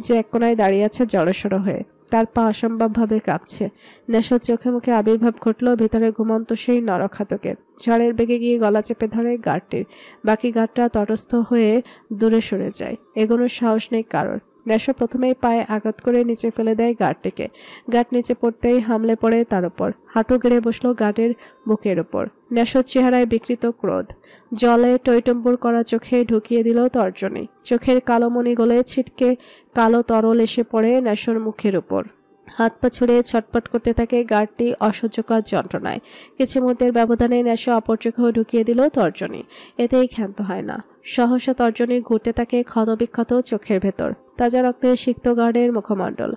যে এক কোনায় দাঁড়িয়ে আছে জড়সড় হয়ে। তার পা অসম্ভবভাবে কাঁপছে। নেশোর চোখে মুখে আবির্ভাব ঘটল ভিতরে ঘুমন্ত সেই নরখাতকের। ঝড়ের বেগে গিয়ে গলা চেপে ধরে গার্ডটির। বাকি গার্ডটা তটস্থ হয়ে দূরে সরে যায়। এগোনোর সাহস নেই কারোর। নেশো প্রথমেই পায়ে আঘাত করে নিচে ফেলে দেয় গার্ডটিকে। গার্ড নিচে পড়তেই হামলে পড়ে তার উপর। হাঁটু গেড়ে বসলো গার্ডের বুকের ওপর। নেশোর চেহারায় বিকৃত ক্রোধ। জলে টইটম্বুর করা চোখে ঢুকিয়ে দিল তর্জনী। চোখের কালো মণি গলে ছিটকে কালো তরল এসে পড়ে নেশোর মুখের উপর। হাত পা ছুড়ে ছটপট করতে থাকে গার্ডটি অসহ্যকর যন্ত্রণায়। কিছু মুহূর্তের ব্যবধানে নেশো অপর চোখেও ঢুকিয়ে দিল তর্জনী। এতেই ক্ষান্ত হয় না। সহসা তর্জনী ঘুরতে থাকে ক্ষতবিক্ষত চোখের ভেতর। তাজা রক্তে সিক্ত গার্ডের মুখমণ্ডল।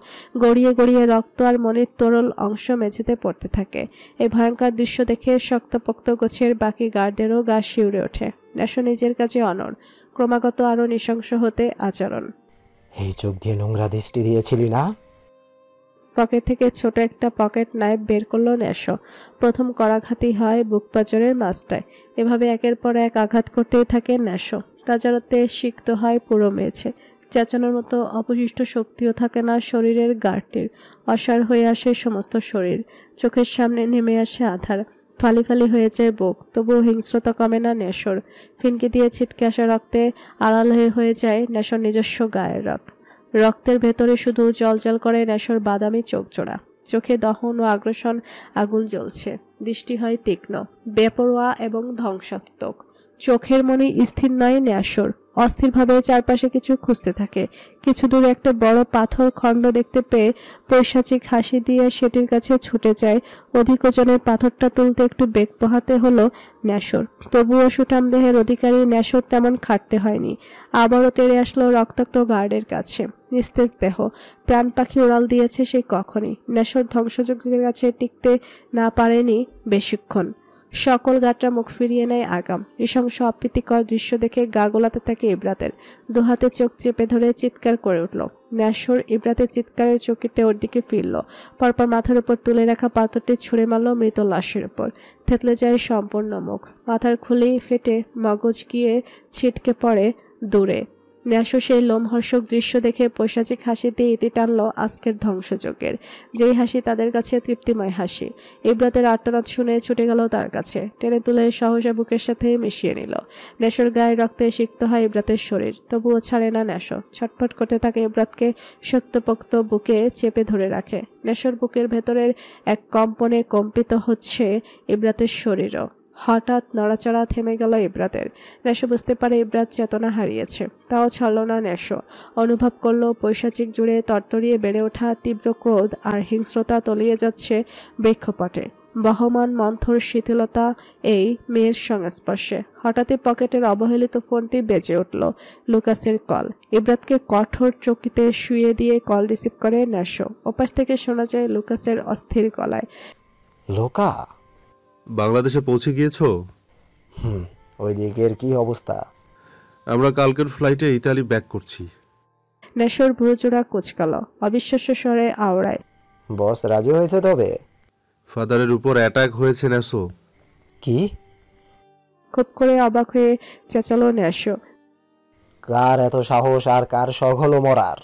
গড়িয়ে গড়িয়ে রক্ত আর মনির তরল অংশ মেঝেতে পড়তে থাকে। এই ভয়ঙ্কর দৃশ্য দেখে শক্তপোক্ত গোছের বাকি গার্ডদেরও গা শিউরে ওঠে। নেশো নিজের কাছে অনড়। ক্রমাগত আরো নৃশংস হতে আচরণ। এই চোখ দিয়ে নোংরা দৃষ্টি দিয়েছিলি না? পকেট থেকে ছোট একটা পকেট নাইফ বের করলো নেশো। প্রথম করাঘাতই হয় বুক পাঁজরের মাঝটায়। এভাবে একের পর এক আঘাত করতেই থাকে নেশো। তাজারতে সিক্ত হয় পুরো মেঝে। চেঁচানোর মতো অবশিষ্ট শক্তিও থাকে না শরীরের গার্ডটির। অসাড় হয়ে আসে সমস্ত শরীর। চোখের সামনে নেমে আসে আধার। ফালি ফালি হয়ে যায় বুক। তবুও হিংস্রতা কমে না নেশোর। ফিনকি দিয়ে ছিটকে আসা রক্তে আড়াল হয়ে যায় নেশোর নিজস্ব গায়ের রক্ত। রক্তের ভেতরে শুধু জলজল করে নেশোর বাদামি চোখ জোড়া। চোখে দহন ও আগ্রাসন আগুন জ্বলছে। দৃষ্টি হয় তীক্ষ্ণ, বেপরোয়া এবং ধ্বংসাত্মক। চোখের মনি স্থির নয় ন্যাসর, অস্থিরভাবে চারপাশে কিছু খুঁজতে থাকে। কিছু দূরে একটা বড় পাথর খণ্ড দেখতে পেয়ে পৈশাচিক হাসি দিয়ে সেটির কাছে ছুটে যায়। অধিক ওজনের পাথরটা তুলতে একটু বেগ পোহাতে হলো ন্যাসর। তবুও সুঠাম দেহের অধিকারী ন্যাসর তেমন খাটতে হয়নি। আবারও তেড়ে আসলো রক্তাক্ত গার্ডের কাছে। নিস্তেজ দেহ, প্রাণ পাখি উড়াল দিয়েছে সেই কখনই। ন্যাসর ধ্বংসযজ্ঞের কাছে টিকতে না পারেনি বেশিক্ষণ। সকল গাটরা মুখ ফিরিয়ে নেয় আগাম। নৃশংস অপ্রীতিকর দৃশ্য দেখে গা গোলাতে থাকে ইব্রাতের। দুহাতে চোখ চেপে ধরে চিৎকার করে উঠল। ন্যাসর ইব্রাতের চিৎকারের চকিতে ওর দিকে ফিরল। পরপর মাথার উপর তুলে রাখা পাথরটি ছুঁড়ে মারল মৃত লাশের উপর। থেতলে যায় সম্পূর্ণ মুখ, মাথার খুলি ফেটে মগজ গিয়ে ছিটকে পড়ে দূরে। ন্যাসর সেই লোমহর্ষক দৃশ্য দেখে পৈশাচিক হাসিতে ইতি টানল আজকের ধ্বংসযজ্ঞের। যেই হাসি তাদের কাছে তৃপ্তিময় হাসি। ইব্রাতের আর্তনাদ শুনে ছুটে গেল তার কাছে, টেনে তুলে সহসা বুকের সাথে মিশিয়ে নিল। ন্যাসর গায়ে রক্তে সিক্ত হয় ইব্রাতের শরীর, তবুও ছাড়ে না ন্যাসর। ছটফট করতে থাকে ইব্রাতকে শক্তপোক্ত বুকে চেপে ধরে রাখে। ন্যাসর বুকের ভেতরের এক কম্পনে কম্পিত হচ্ছে ইব্রাতের শরীরও। হঠাৎ নড়াচড়া থেমে গেল ইব্রাতের। ন্যাসো বুঝতে পারে ইব্রাত চেতনা হারিয়েছে, তাও ছাড়ল না ন্যাসো। অনুভব করলো পৈশাচিক জুড়ে তরতরিয়ে বেড়ে ওঠা তীব্র ক্রোধ আর হিংস্রতা তলিয়ে যাচ্ছে বৃক্ষপটে। বহমান মন্থর শিথিলতা এই মেয়ের সংস্পর্শে। হঠাৎই পকেটের অবহেলিত ফোনটি বেজে উঠল। লুকাসের কল। ইব্রাতকে কঠোর চকিতে শুয়ে দিয়ে কল রিসিভ করে ন্যাসো। ওপাশ থেকে শোনা যায় লুকাসের অস্থির গলায়, লোকা, বাংলাদেশে পৌঁছে গিয়েছো? ওই দিকের কি অবস্থা? আমরা কালকের ফ্লাইটে ইতালি ব্যাক করছি। ন্যাসর ভুরুজোড়া কুচকাল, অবিশ্বাস্য স্বরে আওড়ায়, বস রাজি হয়েছে তবে? ফাদারের উপর অ্যাটাক হয়েছে ন্যাসো। কি? খুব করে অবাক হয়ে চেঁচালো ন্যাসো। কার এত সাহস আর কার শখ হলো মরার?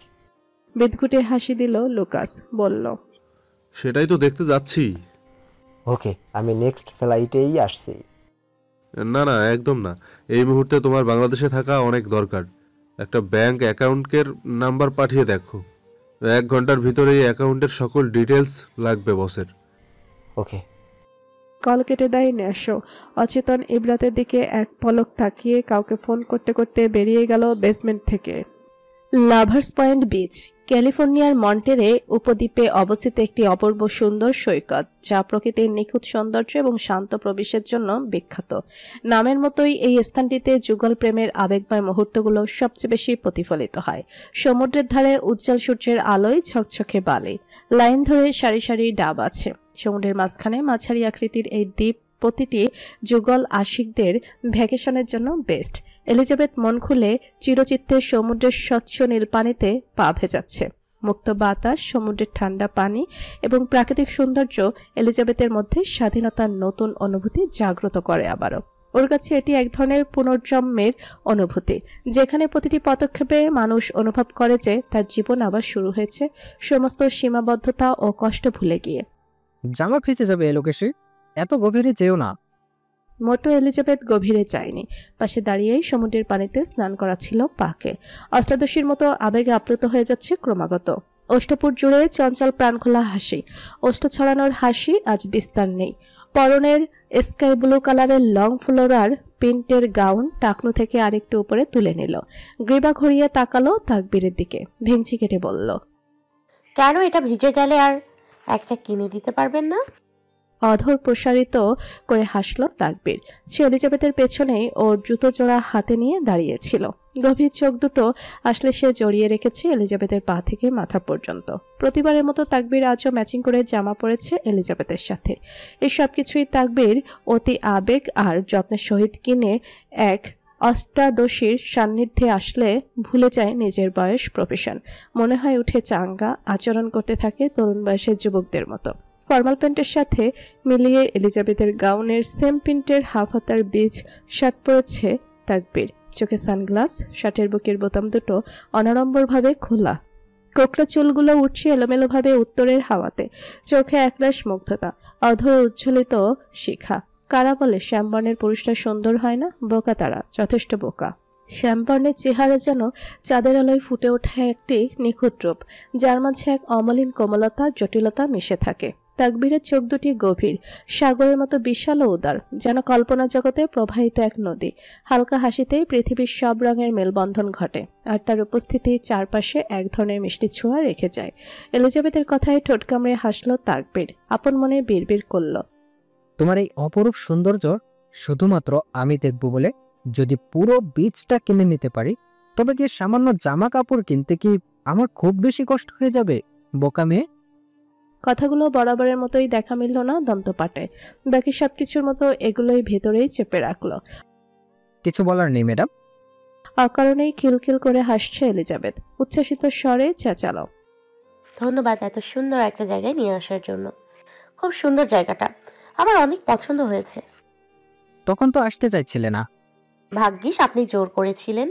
বিদঘুটে হাসি দিল লুকাস, বলল, সেটাই তো দেখতে যাচ্ছি। ওকে, আমি নেক্সট ফ্লাইটেই আসছি। না না, একদম না। এই মুহূর্তে তোমার বাংলাদেশে থাকা অনেক দরকার। একটা ব্যাংক অ্যাকাউন্টের নাম্বার পাঠিয়ে দেখো। 1 ঘন্টার ভিতরে এই অ্যাকাউন্টের সকল ডিটেলস লাগবে বসের। ওকে। কল কেটে দেয় ন্যাসো। অচেতন ইব্রাতের দিকে এক পলক তাকিয়ে কাউকে ফোন করতে করতে বেরিয়ে গেল বেসমেন্ট থেকে। লাভার্স পয়েন্ট বিচ, ক্যালিফোর্নিয়ার মন্টেরে উপদ্বীপে অবস্থিত একটি অপূর্ব সুন্দর সৈকত, যা প্রকৃতির নিখুঁত সৌন্দর্য এবং শান্ত প্রবেশের জন্য বিখ্যাত। নামের মতোই এই স্থানটিতে যুগল প্রেমের আবেগময় মুহূর্তগুলো সবচেয়ে বেশি প্রতিফলিত হয়। সমুদ্রের ধারে উজ্জ্বল সূর্যের আলোয় ছকছকে বালি, লাইন ধরে সারি সারি ডাব আছে। সমুদ্রের মাঝখানে মাঝারি আকৃতির এই দ্বীপ প্রতিটি যুগল আশিকদের ভ্যাকেশনের জন্য বেস্ট। এলিজাবেথ মন খুলে চিরচিত্তে সমুদ্রের স্বচ্ছ নীল পানিতে পা ভেজাচ্ছে। মুক্ত বাতাস, সমুদ্রের ঠান্ডা পানি এবং প্রাকৃতিক সৌন্দর্য এলিজাবেথের মধ্যে স্বাধীনতার নতুন অনুভূতি জাগ্রত করে আবারও। ওর কাছে এটি এক ধরনের পুনর্জন্মের অনুভূতি, যেখানে প্রতিটি পদক্ষেপে মানুষ অনুভব করে যে তার জীবন আবার শুরু হয়েছে, সমস্ত সীমাবদ্ধতা ও কষ্ট ভুলে গিয়ে। জামা ভিজে যাবে এলোকেশে, এত গভীরে যেও না। মোটো এলিজাবেথ গভীরে যায়নি। পাশে দাঁড়িয়েই সমুদ্রের পানিতে স্নান করাচ্ছিল পাকে। অষ্টাদশীর মতো আবেগে আপ্লুত হয়ে যাচ্ছে ক্রমাগত। অষ্টপুর জুড়ে চঞ্চল প্রাণখোলা হাসি, অষ্ট ছড়ানোর হাসি আজ বিস্তার নেই। পরনের স্কাই ব্লু কালারের লং ফ্লোরার প্রিন্টের গাউন টাকনু থেকে আরেকটু উপরে তুলে নিল। গ্রীবা ঘুরিয়ে তাকালো তাকবীরের দিকে, ভেঙচি কেটে বলল, কেন এটা ভিজে গেলে আর একটা কিনে দিতে পারবেন না? অধর প্রসারিত করে হাসল তাকবীর। সে এলিজাবেথের পেছনে ওর জুতো জোড়া হাতে নিয়ে দাঁড়িয়েছিল। গভীর চোখ দুটো আসলে সে জড়িয়ে রেখেছে এলিজাবেথের পা থেকে মাথা পর্যন্ত। প্রতিবারের মতো তাকবীর আজও ম্যাচিং করে জামা পরেছে এলিজাবেথের সাথে। এই সব কিছুই তাকবীর অতি আবেগ আর যত্নের সহিত কিনে এক অষ্টাদশীর সান্নিধ্যে আসলে ভুলে যায় নিজের বয়স, প্রফেশন। মনে হয় উঠে চাঙ্গা, আচরণ করতে থাকে তরুণ বয়সের যুবকদের মতো। ফর্মাল প্যান্টের সাথে মিলিয়ে এলিজাবেথের গাউনের সেম প্রিন্টের হাফ হাতার বীজ শার্ট পরেছে তাকবীর। চোখে সানগ্লাস, শার্টের বুকের বোতাম দুটো অনাড়ম্বরভাবে খোলা। কোকড়া চুলগুলো উঠছে এলোমেলোভাবে উত্তরের হাওয়াতে। চোখে একরাশ মুগ্ধতা, অধর উজ্জ্বলিত শিখা। কারা বলে শ্যামবর্ণের পুরুষরা সুন্দর হয় না? বোকা তারা, যথেষ্ট বোকা। শ্যামবর্ণের চেহারা যেন চাঁদের আলোয় ফুটে ওঠা একটি নিখুঁত রূপ, যার মাঝে এক অমলিন কোমলতা আর জটিলতা মিশে থাকে। তাকবীরের চোখ দুটি গভীর, সাগরের মতো বিশাল ও উদার, যেন কল্পনা জগতে প্রবাহিত এক নদী। হালকা হাসিতেই পৃথিবীর সব রঙের মেলবন্ধন ঘটে, আর তার উপস্থিতি চারপাশে এক ধরনের মিষ্টি ছোঁয়া রেখে যায়। এলিজাবেথের কথায় ঠোঁট কামড়ে হাসল তাকবীর, আপন মনে বিড়বিড় করল, তোমার এই অপরূপ সৌন্দর্য শুধুমাত্র আমি দেখব বলে যদি পুরো বীজটা কিনে নিতে পারি, তবে কি সামান্য জামা কাপড় কিনতে কি আমার খুব বেশি কষ্ট হয়ে যাবে, বোকা মেয়ে? কথাগুলো বরাবরের মতোই দেখা মিলল না দন্তপাটে। বাকি সবকিছুর মতো এগুলোই ভেতরেই চেপে রাখলো। কিছু বলার নেই ম্যাডাম। অকারণেই খিলখিল করে হাসছে এলিজাবেথ, উচ্ছ্বাসিত স্বরে চেঁচালো, ধন্যবাদ এত সুন্দর একটা জায়গায় নিয়ে আসার জন্য। খুব সুন্দর জায়গাটা, আমার অনেক পছন্দ হয়েছে। তখন তো আসতে চাইছিলে না। ভাগ্যিস আপনি জোর করেছিলেন।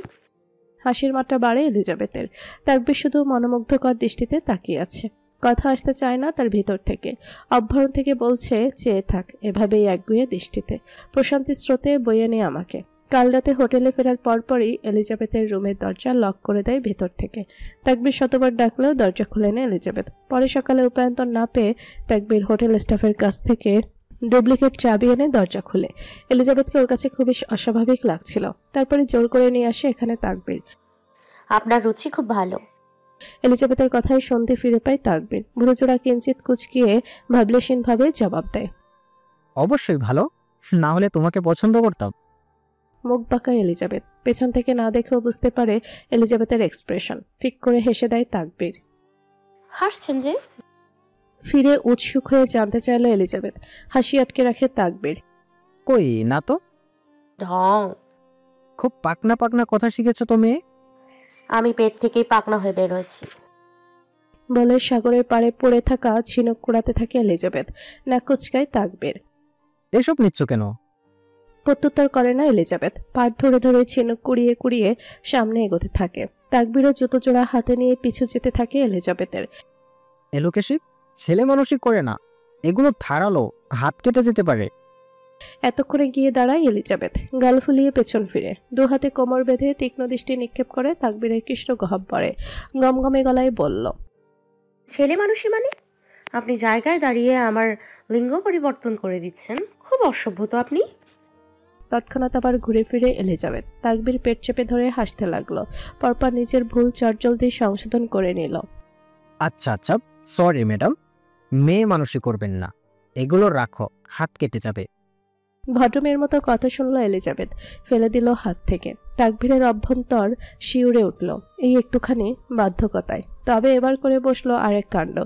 হাসির মাত্রা বাড়ে এলিজাবেথের। তাকবীর শুধু মনোমুগ্ধকর দৃষ্টিতে তাকিয়ে আছে, কথা আসতে চায় না তার ভিতর থেকে। অভ্যন্তর থেকে বলছে, চেয়ে থাক এভাবেই একগুঁয়ে দৃষ্টিতে, প্রশান্তি স্রোতে বয়ে নে আমাকে। কাল রাতে হোটেলে ফেরার পরপরই এলিজাবেথের রুমের দরজা লক করে দেয় ভেতর থেকে। তাকবীর শতবার ডাকলেও দরজা খুলে নেয় এলিজাবেথ। পরে সকালে উপায়ন্তর না পেয়ে তাকবীর হোটেল স্টাফের কাছ থেকে ডুপ্লিকেট চাবি এনে দরজা খুলে। এলিজাবেথকে ওর কাছে খুবই অস্বাভাবিক লাগছিল, তারপরে জোর করে নিয়ে আসে এখানে তাকবীর। আপনার রুচি খুব ভালো। এলিজাবেথের কথায় সন্ধে ফিরে পায় তাকবীর, ভুরুজোড়া কিঞ্চিত কুচকিয়ে ভাবলেশীনভাবে জবাব দেয়, অবশ্যই ভালো, না হলে তোমাকে পছন্দ করতাম। মুখ বাঁকায় এলিজাবেথ, পেছন থেকে না দেখেও বুঝতে পারে এলিজাবেথের এক্সপ্রেশন। ফিক করে হেসে দেয় তাকবীর। হাসছেন যে? ফিরে উৎসুক হয়ে জানতে চাইল এলিজাবেথ। হাসি আটকে রাখে তাকবীর। কই না তো। ঢং। খুব পাকনা পাকনা কথা শিখেছো তো মেয়ে। আমি পেট থেকেই পাকনা হয়ে বের হয়েছি বলে সাগরের পাড়ে পড়ে থাকা ঝিনুক কুড়াতে থাকে এলিজাবেথ। নাক কুচকায় তাকবীর। এসব নিচ্ছ কেন? প্রত্যুত্তর করে না এলিজাবেথ, পাট ধরে ধরে ঝিনুক কুড়িয়ে কুড়িয়ে সামনে এগোতে থাকে। তাকবীরও জুতো জোড়া হাতে নিয়ে পিছু যেতে থাকে এলিজাবেথের। এলোকেশি ছেলে মানুষই করে না, এগুলো ধারালো, হাত কেটে যেতে পারে। এতক্ষণে গিয়ে দাঁড়ায় এলিজাবেথ, গাল ফুলিয়ে পেছন ফিরে, দু হাতে কোমর বেঁধে তীক্ষ্ণ দৃষ্টি নিক্ষেপ করে তাকবীরের কৃষ্ণ গহ্বরে। গমগমে গলায় বলল, ছেলে মানুষই মানে? আপনি জায়গায় দাঁড়িয়ে আমার লিঙ্গ পরিবর্তন করে দিচ্ছেন, খুব অসভ্য তো আপনি। তৎক্ষণাৎ আবার ঘুরে ফিরে এলিজাবেথ। তাকবীর পেট চেপে ধরে হাসতে লাগলো, পরপর নিজের ভুল চটজলদি সংশোধন করে নিল। আচ্ছা আচ্ছা, সরি ম্যাডাম, মেয়ে মানুষই করবেন না, এগুলো রাখো, হাত কেটে যাবে। ভদ্রমের মতো কথা শুনল এলিজাবেথ, ফেলে দিল হাত থেকে। তাকবীরের অভ্যন্তর শিউরে উঠল এই একটুখানি বাধ্যকতায়। তবে এবার করে বসলো আরেক কাণ্ড।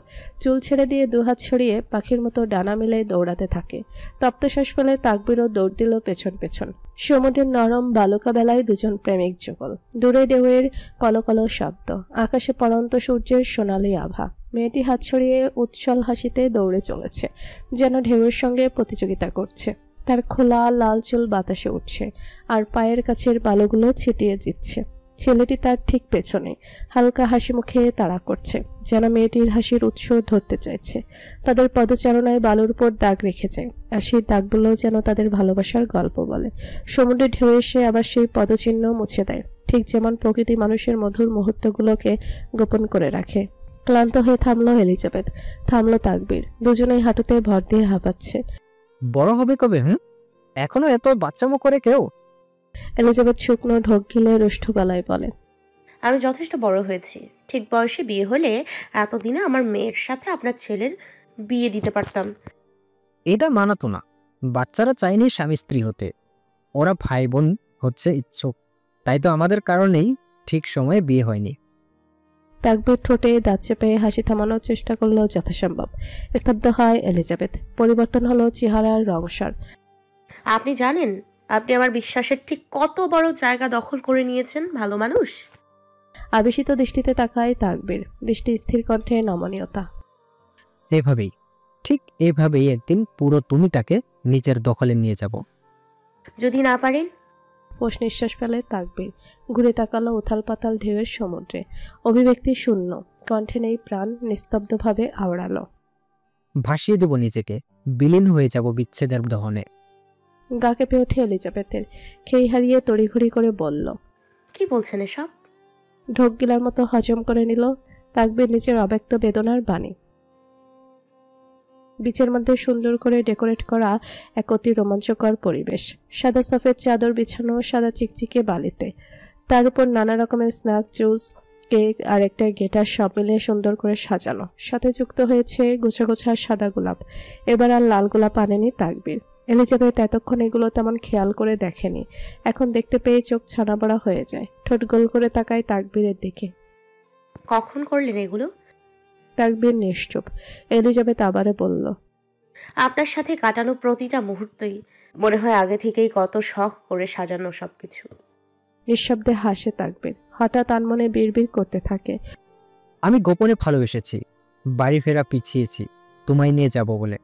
চুল ছেড়ে দিয়ে দুহাত ছড়িয়ে পাখির মতো ডানা মিলে দৌড়াতে থাকে। তপ্তশ্বাস ফেলে তাকবীরও দৌড় দিল পেছন পেছন। সমুদ্রের নরম বালুকা বেলায় দুজন প্রেমিক যুগল। দূরে ঢেউয়ের কলকল শব্দ, আকাশে পড়ন্ত সূর্যের সোনালি আভা। মেয়েটি হাত ছড়িয়ে উচ্ছল হাসিতে দৌড়ে চলেছে, যেন ঢেউয়ের সঙ্গে প্রতিযোগিতা করছে। তার খোলা লাল চুল বাতাসে উঠছে, আর পায়ের কাছের বালুগুলো ছিটিয়ে দিচ্ছে। ছেলেটি তার ঠিক পেছনে হালকা হাসি মুখে তাড়া করছে, যেন মেয়েটির হাসির উৎস ধরতে চাইছে। তাদের পদচারণায় বালুর উপর দাগ রেখে যায়, আর সেই দাগগুলো যেন তাদের ভালোবাসার গল্প বলে। সমুদ্রে ঢেউ এসে আবার সেই পদচিহ্ন মুছে দেয়, ঠিক যেমন প্রকৃতি মানুষের মধুর মুহূর্তগুলোকে গোপন করে রাখে। ক্লান্ত হয়ে থামলো এলিজাবেথ, থামলো তাকবীর। দুজনেই হাঁটুতে ভর দিয়ে হাঁপাচ্ছে। বড় হবে কবে? এখনো এত বাচ্চামো করে কেউ? এলিজাবেথ শুকনো ঢোক গিলে রুষ্ট গলায় বলে, আমি যথেষ্ট বড় হয়েছি। ঠিক বয়সে বিয়ে হলে এতদিনে আমার মেয়ের সাথে আপনার ছেলের বিয়ে দিতে পারতাম। এটা মানাতো না, বাচ্চারা চায়নি স্বামী স্ত্রী হতে, ওরা ভাই বোন হচ্ছে ইচ্ছুক, তাই তো আমাদের কারণেই ঠিক সময়ে বিয়ে হয়নি। তাকবীর ঠোঁটে দাঁত চেপে হাসি থামানোর চেষ্টা করলো যথাসম্ভব। স্তব্ধ হয় এলিজাবেথ, পরিবর্তন হলো চেহারার রংসার। আপনি জানেন আপনি আমার বিশ্বাসের ঠিক কত বড় জায়গা দখল করে নিয়েছেন, ভালো মানুষ। আবেশিত দৃষ্টিতে তাকায় তাকবীর, দৃষ্টি স্থির কণ্ঠে নমনীয়তা। এভাবেই, ঠিক এভাবেই একদিন পুরো তুমিটাকে নিজের দখলে নিয়ে যাব। যদি না পারেন? ফোঁস নিঃশ্বাস ফেলে তাকবীর, ঘুরে তাকালো উথাল পাতাল ঢেউয়ের সমুদ্রে। অভিব্যক্তি শূন্য, কণ্ঠে নেই প্রাণ, নিস্তব্ধভাবে আওড়ালো, ভাসিয়ে দেব নিজেকে, বিলীন হয়ে যাব বিচ্ছেদের দহনে। গা কেঁপে ওঠে এলিজাবেথের, খেই হারিয়ে তড়িঘড়ি করে বলল, কি বলছেন এসব? ঢোক গিলার মতো হজম করে নিল তাকবীর নিজের অব্যক্ত বেদনার বাণী। বিচের মধ্যে সুন্দর করে ডেকোরেট করা এক অতি রোমাঞ্চকর পরিবেশ। সাদা সফেদ চাদর বিছানো সাদা চিকচিকে বালিতে, তার উপর নানা রকমের স্ন্যাক, জুস, কেক আর একটা গেটার সব মিলিয়ে সুন্দর করে সাজানো। সাথে যুক্ত হয়েছে গোছা গোছা সাদা গোলাপ। এবার আর লাল গোলাপ আনেনি তাকবীর। এলিজাবেথ এতক্ষণ এগুলো তেমন খেয়াল করে দেখেনি, এখন দেখতে পেয়ে চোখ ছানাবড়া হয়ে যায়। ঠোঁট গোল করে তাকায় তাকবীরের দিকে। কখন করলেন এগুলো? তাকবীর নিশ্চুপ। এলিজাবেথ আবারও বলল, আপনার সাথে কাটানো প্রতিটা মুহূর্তই মনে হয় আগে থেকেই কত শখ করে সাজানো সবকিছু। নিঃশব্দে হাসে তাকবীর। হঠাৎ আনমনে বিড়বিড় করতে থাকে, আমি গোপনে ভালোবেসেছি, বাড়ি ফেরা পিছিয়েছি তোমায় নিয়ে যাব বলে।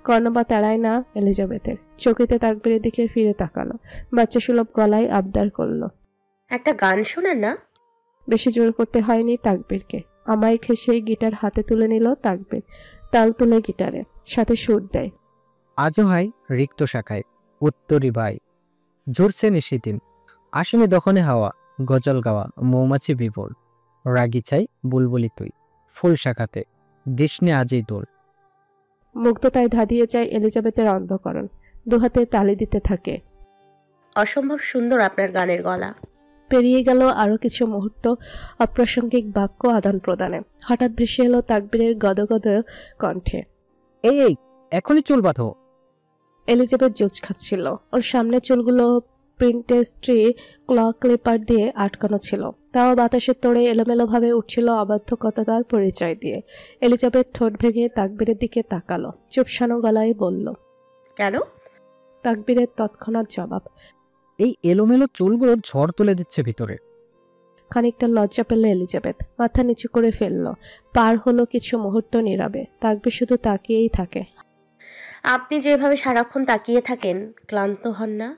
কর্ণপাত এড়ায় না এলিজাবেথের। চকিতে তাকবীরের দিকে ফিরে তাকালো, বাচ্চা সুলভ গলায় আবদার করলো, একটা গান শোনান না। বেশি জোর করতে হয়নি তাকবীরকে। আমায় খেসেই গিটার হাতে তুলে নিল তাকবীর। তাল তুলে গিটারে, সাথে সুর দেয়। আজও হয় রিক্ত শাখায় উত্তরি ভাই, ঝরছে নিশিদিন, আসেনি দখনে হাওয়া, গজল গাওয়া মৌমাছি বিবল, রাগি চাই বুলবুলি তুই, ফুল শাখাতে ডিসনে আজই দোল। মুগ্ধতায় ধাঁধিয়ে যায় এলিজাবেথের অন্ধকরণ। দুহাতে তালি দিতে থাকে। অসম্ভব সুন্দর আপনার গানের গলা। পেরিয়ে গেল আরো কিছু মুহূর্ত অপ্রাসঙ্গিক বাক্য আদান প্রদানে। হঠাৎ ভেসে এলো তাকবীরের গদগদ কণ্ঠে, এই এই এখনই চুল বাঁধো। এলিজাবেথ জোচ খাচ্ছিল। ওর সামনে চুলগুলো প্রিন্টেস্ট্রি ক্লিপার দিয়ে আটকানো ছিল, তাও বাতাসের তোড়ে এলোমেলোভাবে উঠছিল অবাধ্যকতার পরিচয় দিয়ে। এলিজাবেথ ঠোঁট ভেঙে তাকবীরের দিকে তাকালো, চুপসানো গলায় বলল, কেন? তাকবীরের তৎক্ষণাৎ জবাব, এই এলোমেলো চুলগুলো ঝড় তুলে দিচ্ছে ভিতরে। খানিকটা লজ্জা পেল এলিজাবেথ, মাথা নিচু করে ফেলল। পার হলো কিছু মুহূর্ত নীরবে। তাকবীর শুধু তাকিয়েই থাকে। আপনি যেভাবে সারাক্ষণ তাকিয়ে থাকেন, ক্লান্ত হন না?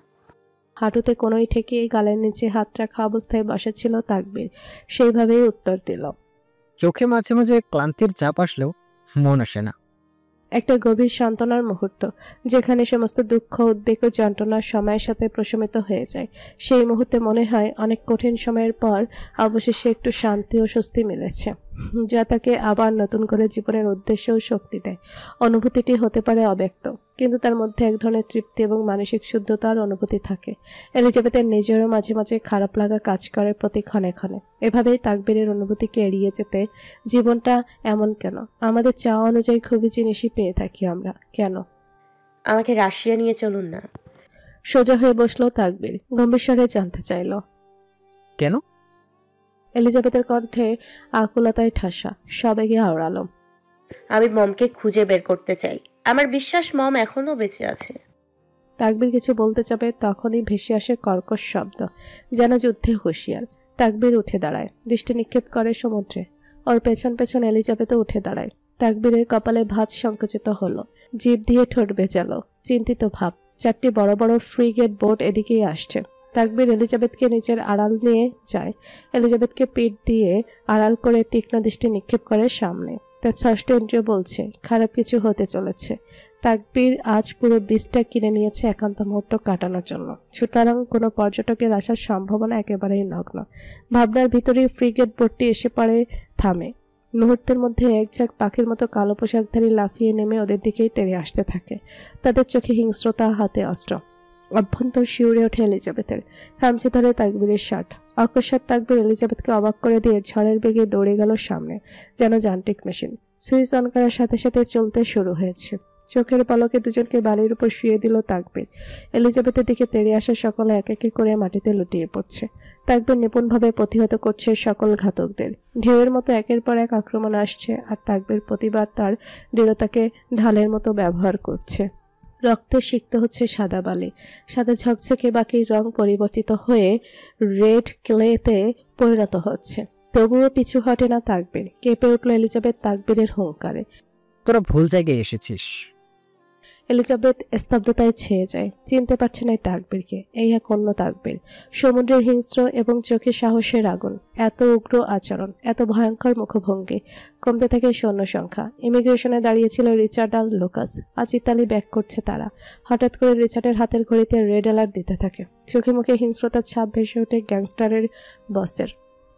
হাঁটুতে কোনোই ঠেকিয়ে গালের নিচে হাত রাখা অবস্থায় বসেছিল তাকবীর। সেইভাবেই উত্তর দিল। চোখে মাঝে মাঝে ক্লান্তির চাপ আসলেও মন আসে না। একটা গভীর সান্ত্বনার মুহূর্ত, যেখানে সমস্ত দুঃখ, উদ্বেগ ও যন্ত্রণার সময়ের সাথে প্রশমিত হয়ে যায়। সেই মুহূর্তে মনে হয় অনেক কঠিন সময়ের পর অবশেষে একটু শান্তি ও স্বস্তি মিলেছে, যা তাকে আবার নতুন করে জীবনের উদ্দেশ্য ও শক্তি দেয়। অনুভূতিটি হতে পারে অব্যক্ত, কিন্তু তার মধ্যে এক ধরনের তৃপ্তি এবং মানসিক শুদ্ধতার অনুভূতি থাকে। এলিজাবেথের নিজেরও মাঝে মাঝে খারাপ লাগা কাজ করে প্রতি ক্ষণে ক্ষণে। এভাবেই তাকবীরের অনুভূতিকে এড়িয়ে যেতে জীবনটা এমন কেন? আমাদের চাওয়া অনুযায়ী খুবই জিনিসই পেয়ে থাকি আমরা, কেন? আমাকে রাশিয়া নিয়ে চলুন না। সোজা হয়ে বসলো তাকবীর, গম্ভীর স্বরে জানতে চাইল, কেন? এলিজাবেথের কণ্ঠে আকুলতায় ঠাসা, সবেগে আওড়ালো, আমি মমকে খুঁজে বের করতে চাই। আমার বিশ্বাস মম এখনো বেঁচে আছে। তাকবীর কিছু বলতে যাবে, তখনই ভেসে আসে কর্কশ শব্দ, যেন যুদ্ধে হুঁশিয়ার। তাকবীর উঠে দাঁড়ায়, দৃষ্টি নিক্ষেপ করে সমুদ্রে। ওর পেছন পেছন এলিজাবেথও উঠে দাঁড়ায়। তাকবীরের কপালে ভাঁজ সংকুচিত হলো, জিভ দিয়ে ঠোঁট ভেজালো, চিন্তিত ভাব। 4টি বড় বড় ফ্রিগেট বোট এদিকেই আসছে। তাকবীর এলিজাবেথকে নিচের আড়াল নিয়ে যায়। এলিজাবেথকে পিঠ দিয়ে আড়াল করে তীক্ষ্ণ দৃষ্টি নিক্ষেপ করে সামনে। তার ষষ্ঠ ইন্দ্রিয় বলছে খারাপ কিছু হতে চলেছে। তাকবীর আজ পুরো বীজটা কিনে নিয়েছে একান্ত মুহূর্ত কাটানোর জন্য, সুতরাং কোনো পর্যটকের আসার সম্ভাবনা একেবারেই নগ্ন। ভাবনার ভিতরেই ফ্রিগেট বোটটি এসে পড়ে, থামে। মুহূর্তের মধ্যে এক ঝাঁক পাখির মতো কালো পোশাকধারী লাফিয়ে নেমে ওদের দিকেই তেড়ে আসতে থাকে। তাদের চোখে হিংস্রতা, হাতে অস্ত্র। অভ্যন্তর শিউরে ওঠে এলিজাবেথের। খামচে ধরে তাকবীরের শার্ট। অকস্মাৎ তাকবীর এলিজাবেথকে অবাক করে দিয়ে ঝড়ের বেগে দৌড়ে গেল সামনে, যেন যান্ত্রিক মেশিন। সুইচ অন করার সাথে সাথে চলতে শুরু হয়েছে। চোখের পলকে দুজনকে বালির উপর শুয়ে দিল তাকবীর। এলিজাবেথের দিকে তেড়ে আসা সকলে এক এক করে মাটিতে লুটিয়ে পড়ছে। তাকবীর নিপুণভাবে প্রতিহত করছে সকল ঘাতকদের। ঢেউয়ের মতো একের পর এক আক্রমণ আসছে, আর তাকবীর প্রতিবার তার দৃঢ়তাকে ঢালের মতো ব্যবহার করছে। রক্তে সিক্ত হচ্ছে সাদা বালি। সাদা ঝকঝকে বাকির রং পরিবর্তিত হয়ে রেড ক্লেতে পরিণত হচ্ছে। তবুও পিছু হটে না তাকবীর। কেঁপে উঠল এলিজাবেথ তাকবীরের হুঙ্কারে। তোরা ভুল জায়গায় এসেছিস। এলিজাবেথ স্তব্ধতায় ছেয়ে যায়। চিনতে পারছে না এই তাকবীরকে। এই এক অন্য তাকবীর, সমুদ্রের হিংস্র এবং চোখে সাহসের আগুন। এত উগ্র আচরণ, এত ভয়ঙ্কর মুখভঙ্গি। কমতে থাকে সৈন্য সংখ্যা। ইমিগ্রেশনে দাঁড়িয়েছিল রিচার্ড আর লুকাস। আজ ইতালি ব্যাক করছে তারা। হঠাৎ করে রিচার্ডের হাতের ঘড়িতে রেড অ্যালার্ট দিতে থাকে। চোখে মুখে হিংস্রতার ছাপ ভেসে ওঠে গ্যাংস্টারের বসের।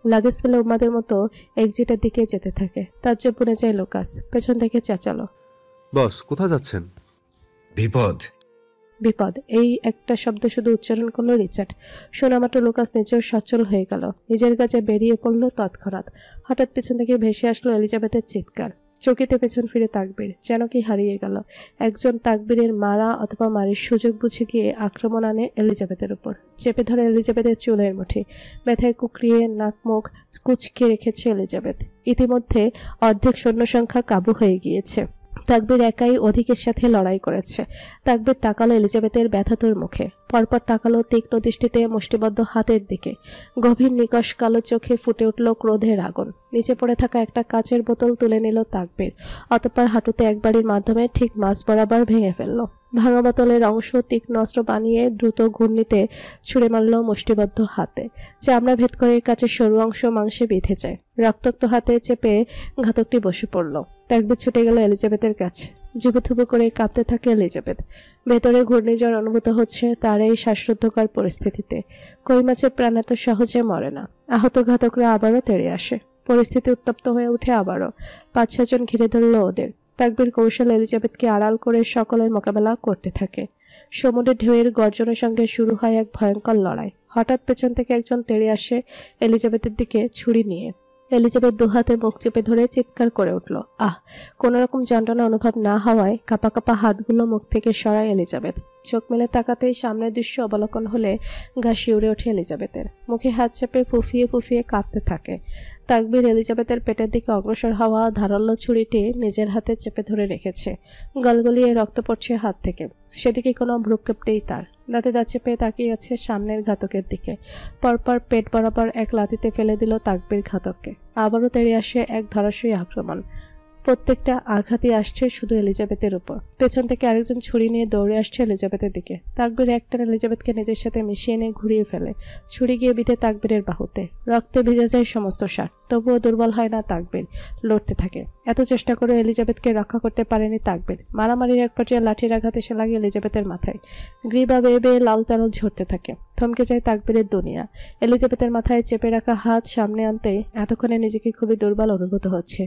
লাগেজ ফেলে উম্মাদের মতো এক্সিটের দিকে যেতে থাকে। তার চোখ বুনে যায় লুকাস। পেছন থেকে চেঁচালো, বস কোথায় যাচ্ছেন? বিপদ। বিপদ। এই একটা শব্দ শুধু উচ্চারণ করলো রিচার্ড। শোনামাত্র লুকাস নিজেও সচল হয়ে গেল। নিজের কাছে বেরিয়ে পড়ল তৎক্ষণাৎ। হঠাৎ পেছন থেকে ভেসে আসলো এলিজাবেথের চিৎকার। চকিতে পেছন ফিরে তাকবীর যেন কি হারিয়ে গেল। একজন তাকবীরের মারা অথবা মারির সুযোগ বুঝে গিয়ে আক্রমণ আনে এলিজাবেথের উপর। চেপে ধরে এলিজাবেথের চুলের মুঠি। ব্যথায় কুকড়িয়ে নাক মুখ কুচকে রেখেছে এলিজাবেথ। ইতিমধ্যে অর্ধেক সৈন্য সংখ্যা কাবু হয়ে গিয়েছে। তাকবীর একাই অধিকের সাথে লড়াই করেছে। তাকবীর তাকালো এলিজাবেথের ব্যথাতুর মুখে। পরপর তাকালো তীক্ষ্ণ দৃষ্টিতে মুষ্টিবদ্ধ হাতের দিকে। গভীর নিকষ কালো চোখে ফুটে উঠল ক্রোধের আগুন। নিচে পড়ে থাকা একটা কাচের বোতল তুলে নিল তাকবীর। অতঃপর হাঁটুতে একবারের মাধ্যমে ঠিক মাঝ বরাবর ভেঙে ফেলল। ভাঙা বোতলের অংশ তীক্ষ্ণ অস্ত্র বানিয়ে দ্রুত ঘূর্ণিতে ছুঁড়ে মারল মুষ্টিবদ্ধ হাতে। চামড়া ভেদ করে কাচের সরু অংশ মাংসে বিঁধে যায়। রক্তাক্ত হাতে চেপে ঘাতকটি বসে পড়ল। তাকবীর ছুটে গেল এলিজাবেথের কাছে। জুবুথুবু করে কাঁপতে থাকে এলিজাবেথ। ভেতরে ঘূর্ণিঝড় অনুভূত হচ্ছে তার এই শ্বাসরুদ্ধকর পরিস্থিতিতে। কই মাছের প্রাণ এত সহজে মরে না। আহত ঘাতকরা আবারও তেড়ে আসে। পরিস্থিতি উত্তপ্ত হয়ে উঠে আবারও। 5-6 জন ঘিরে ধরল ওদের। তাকবীর কৌশল এলিজাবেথকে আড়াল করে সকলের মোকাবেলা করতে থাকে। সমুদ্রের ঢেউয়ের গর্জনের সঙ্গে শুরু হয় এক ভয়ঙ্কর লড়াই। হঠাৎ পেছন থেকে একজন তেড়ে আসে এলিজাবেথের দিকে ছুরি নিয়ে। এলিজাবেথ দুহাতে মুখ চেপে ধরে চিৎকার করে উঠল। কোনো রকম যন্ত্রণা অনুভব না হওয়ায় কাঁপা কাঁপা হাতগুলো মুখ থেকে সরায় এলিজাবেথ। চোখ মেলে তাকাতেই সামনের দৃশ্য অবলোকন হলে গা শিউরে ওঠে এলিজাবেথের। মুখে হাত চেপে ফুফিয়ে ফুফিয়ে কাঁদতে থাকে। তাকবীর এলিজাবেথের পেটের দিকে অগ্রসর হওয়া ধারালো ছুরিটি নিজের হাতে চেপে ধরে রেখেছে। গলগলিয়ে রক্ত পড়ছে হাত থেকে। সেদিকে কোনো ভ্রুক্ষেপ নেই তার। দাঁতে দাঁত চেপে তাকিয়ে আছে সামনের ঘাতকের দিকে। পরপর পেট বরাবর এক লাথিতে ফেলে দিল তাকবীর ঘাতককে। আবারও তেড়ে আসে এক ধরাশয়ী আক্রমণ। প্রত্যেকটা আঘাতই আসছে শুধু এলিজাবেথের উপর। পেছন থেকে আরেকজন ছুরি নিয়ে দৌড়ে আসছে এলিজাবেথের দিকে। তাকবীর একটান এলিজাবেথকে নিজের সাথে মিশিয়ে নিয়ে ঘুরিয়ে ফেলে। ছুরি গিয়ে বিধে তাকবীরের বাহুতে। রক্তে ভিজে যায় সমস্ত শার্ট। তবুও দুর্বল হয় না তাকবীর। লড়তে থাকে। এত চেষ্টা করে এলিজাবেথকে রক্ষা করতে পারেনি তাকবীর। মারামারির এক পর্যায়ে লাঠির আঘাত এসে লাগে এলিজাবেথের মাথায়। গ্রীবা বেয়ে বেয়ে লাল তারল ঝরতে থাকে। থমকে যায় তাকবীরের দুনিয়া। এলিজাবেথের মাথায় চেপে রাখা হাত সামনে আনতেই এতক্ষণে নিজেকে খুবই দুর্বল অনুভূত হচ্ছে।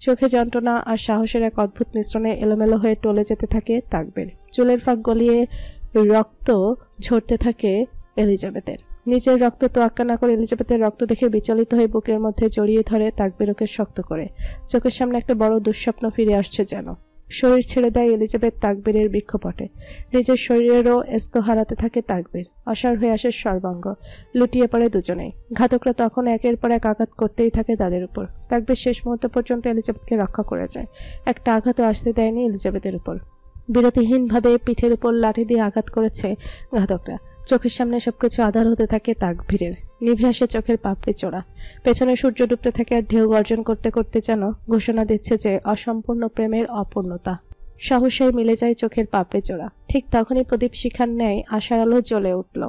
চোখে যন্ত্রণা আর সাহসের এক অদ্ভুত মিশ্রণে এলোমেলো হয়ে টলে যেতে থাকে তাকবীর। চুলের ফাঁক গলিয়ে রক্ত ঝরতে থাকে এলিজাবেথের। নিজের রক্ত তোয়াক্কা না করে এলিজাবেথের রক্ত দেখে বিচলিত হয়ে বুকের মধ্যে জড়িয়ে ধরে তাকবীর ওকে শক্ত করে। চোখের সামনে একটা বড় দুঃস্বপ্ন ফিরে আসছে যেন। শরীর ছেড়ে দেয় এলিজাবেথ তাকবীরের বৃক্ষপটে। নিজের শরীরেরও এস্ত হারাতে থাকে তাকবীর। অসাড় হয়ে আসে সর্বাঙ্গ। লুটিয়ে পড়ে দুজনেই। ঘাতকরা তখন একের পর এক আঘাত করতেই থাকে তাদের উপর। তাকবীর শেষ মুহূর্ত পর্যন্ত এলিজাবেথকে রক্ষা করে যায়। একটা আঘাতও আসতে দেয়নি এলিজাবেথের উপর। বিরতিহীনভাবে পিঠের উপর লাঠি দিয়ে আঘাত করেছে ঘাতকরা। চোখের সামনে সবকিছু আধার হতে থাকে তাকবীরের। নিভে আসে চোখের পাপড়ি চোরা। পেছনে সূর্য ডুবতে থাকে আর ঢেউ গর্জন করতে করতে যেন ঘোষণা দিচ্ছে যে অসম্পূর্ণ প্রেমের অপূর্ণতা। সহসায় মিলে যায় চোখের পাপড়ি চোরা। ঠিক তখনই প্রদীপ শিখার ন্যায় আশার আলো জ্বলে উঠল।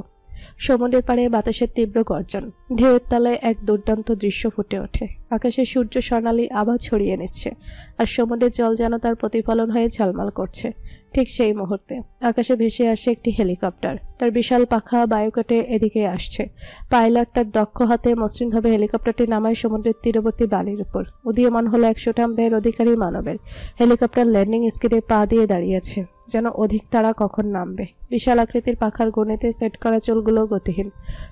সমুদ্রের পাড়ে বাতাসের তীব্র গর্জন। ঢেউয়ের তলায় এক দুর্দান্ত দৃশ্য ফুটে ওঠে। আকাশে সূর্য স্বর্ণালী আভা ছড়িয়ে নিচ্ছে আর সমুদ্রের জল যেন তার প্রতিফলন হয়ে ঝলমল করছে। ঠিক সেই মুহূর্তে আকাশে ভেসে আসে একটি হেলিকপ্টার। তার বিশাল পাখা বায়ুকাটে এদিকে আসছে। পাইলট তার দক্ষ হাতে মসৃণভাবে হেলিকপ্টারটি নামায় সমুদ্রের তীরবর্তী বালির উপর। উদীয়মান হলো 100 টান ব্যয়ের অধিকারী মানবের। হেলিকপ্টার ল্যান্ডিং স্কিডে পা দিয়ে দাঁড়িয়েছে, যেন অধিক তারা কখন নামবে। বিশাল আকৃতির পাখার গণিতে সেট করা চুলগুলো গতিহীন।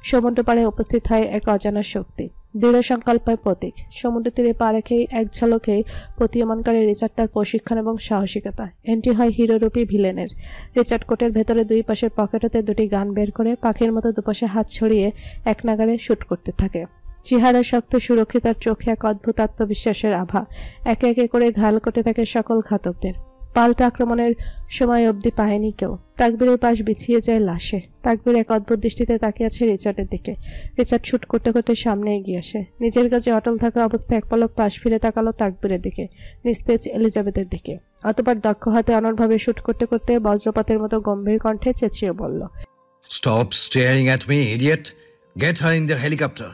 সমুদ্র পাড়ে উপস্থিত হয় এক অজানা শক্তি, দৃঢ় সংকল্পের প্রতীক। সমুদ্র তীরে পা রেখেই এক ঝলকে প্রতীয়মান করে রিচার্ড তার প্রশিক্ষণ এবং সাহসিকতা। এন্ট্রি হয় হিরোরূপী ভিলেনের। রিচার্ড কোটের ভেতরে দুই পাশের পকেট হতে দুটি গান বের করে পাখির মতো দুপাশে হাত ছড়িয়ে এক নাগারে শুট করতে থাকে। চেহারা শক্ত, সুরক্ষিত আর চোখে এক অদ্ভুত আত্মবিশ্বাসের আভা। একে একে করে ঘাল করতে থাকে সকল ঘাতকদের। পাল্টা আক্রমণের সময় অবধি পায়নি কেউ। তাকবীরের পাশ বিছিয়ে যায় লাশে। তাকবীর এক অদ্ভুত দৃষ্টিতে তাকিয়ে আছে রিচার্ডের দিকে। রিচার্ড শুট করতে করতে সামনে এগিয়ে আসে। নিজের কাছে অটল থাকা অবস্থায় এক পলক পাশ ফিরে তাকালো তাকবীরের দিকে, নিস্তেজ এলিজাবেথের দিকে। অতঃপর দক্ষ হাতে অনড়ভাবে শুট করতে করতে বজ্রপাতের মতো গম্ভীর কণ্ঠে চেঁচিয়ে বলল, Stop staring at me, idiot. Get her in the helicopter.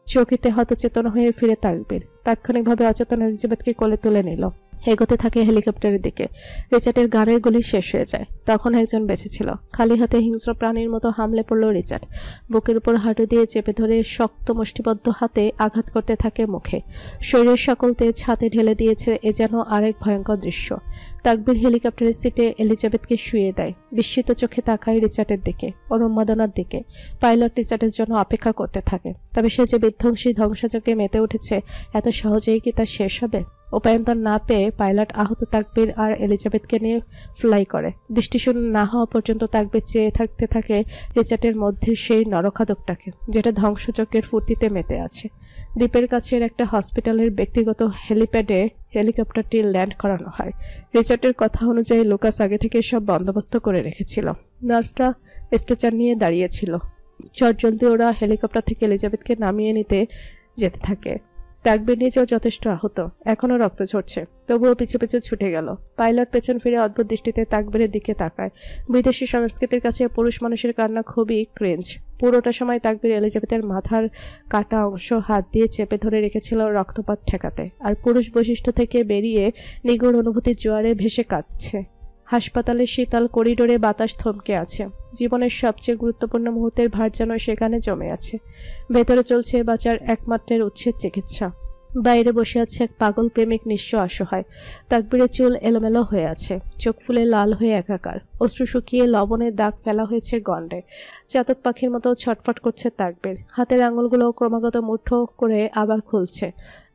চকিতে হতচেতন হয়ে ফিরে তাকবীর তাৎক্ষণিকভাবে অচেতন এলিজাবেথকে কোলে তুলে নিল। এগোতে থাকে হেলিকপ্টারের দিকে। রিচার্ডের গাড়ির গুলি শেষ হয়ে যায়। তখন একজন বেঁচে ছিল। খালি হাতে হিংস্র প্রাণীর মতো হামলে পড়ল রিচার্ড। বুকের উপর হাঁটু দিয়ে চেপে ধরে শক্ত মুষ্টিবদ্ধ হাতে আঘাত করতে থাকে মুখে। শরীরের সকল তেজ হাতে ঢেলে দিয়েছে। এ যেন আরেক ভয়ঙ্কর দৃশ্য। তাকবীর হেলিকপ্টারের সিটে এলিজাবেথকে শুয়ে দেয়। বিস্মিত চোখে তাকায় রিচার্ডের দিকে, অনুন্মাদনার দিকে। পাইলট রিচার্ডের জন্য অপেক্ষা করতে থাকে। তবে সে যে বিধ্বংসী ধ্বংসযজ্ঞে মেতে উঠেছে, এত সহজেই কি তা শেষ হবে? উপায়ন্তর না পেয়ে পাইলট আহত তাকবীর আর এলিজাবেথকে নিয়ে ফ্লাই করে। দৃষ্টিশূন্য না হওয়া পর্যন্ত তাকবীর চেয়ে থাকতে থাকে রিচার্ডের মধ্যে সেই নরখাদকটাকে, যেটা ধ্বংসযজ্ঞের ফুর্তিতে মেতে আছে। দ্বীপের কাছের একটা হসপিটালের ব্যক্তিগত হেলিপ্যাডে হেলিকপ্টারটি ল্যান্ড করানো হয়। রিচার্ডের কথা অনুযায়ী লুকাস আগে থেকে সব বন্দোবস্ত করে রেখেছিল। নার্সরা স্ট্রেচার নিয়ে দাঁড়িয়েছিল। চটজলদি ওরা হেলিকপ্টার থেকে এলিজাবেথকে নামিয়ে নিতে যেতে থাকে। তাকবীর নিজেও যথেষ্ট আহত, এখনও রক্ত ঝরছে, তবুও পিছু পিছু ছুটে গেল। পাইলট পেছন ফিরে অদ্ভুত দৃষ্টিতে তাকবীরের দিকে তাকায়। বিদেশি সংস্কৃতির কাছে পুরুষ মানুষের কান্না খুবই ক্রেঞ্জ। পুরোটা সময় তাকবীর এলিজাবেথের মাথার কাটা অংশ হাত দিয়ে চেপে ধরে রেখেছিল রক্তপাত ঠেকাতে, আর পুরুষ বৈশিষ্ট্য থেকে বেরিয়ে নিগুড় অনুভূতির জোয়ারে ভেসে কাঁদছে। হাসপাতালের শীতল করিডোরে বাতাস থমকে আছে। জীবনের সবচেয়ে গুরুত্বপূর্ণ মুহূর্তের ভার যেন সেখানে জমে আছে। ভেতরে চলছে বাঁচার একমাত্রের উচ্ছেদ চিকিৎসা। বাইরে বসে আছে এক পাগল প্রেমিক, নিঃস্ব, অসহায়। তাকবীরের চুল এলোমেলো হয়ে আছে, চোখ ফুলে লাল হয়ে একাকার। অশ্রু শুকিয়ে লবণের দাগ ফেলা হয়েছে গন্ডে। চাতক পাখির মতো ছটফট করছে তাকবীর। হাতের আঙুলগুলো ক্রমাগত মুঠো করে আবার খুলছে।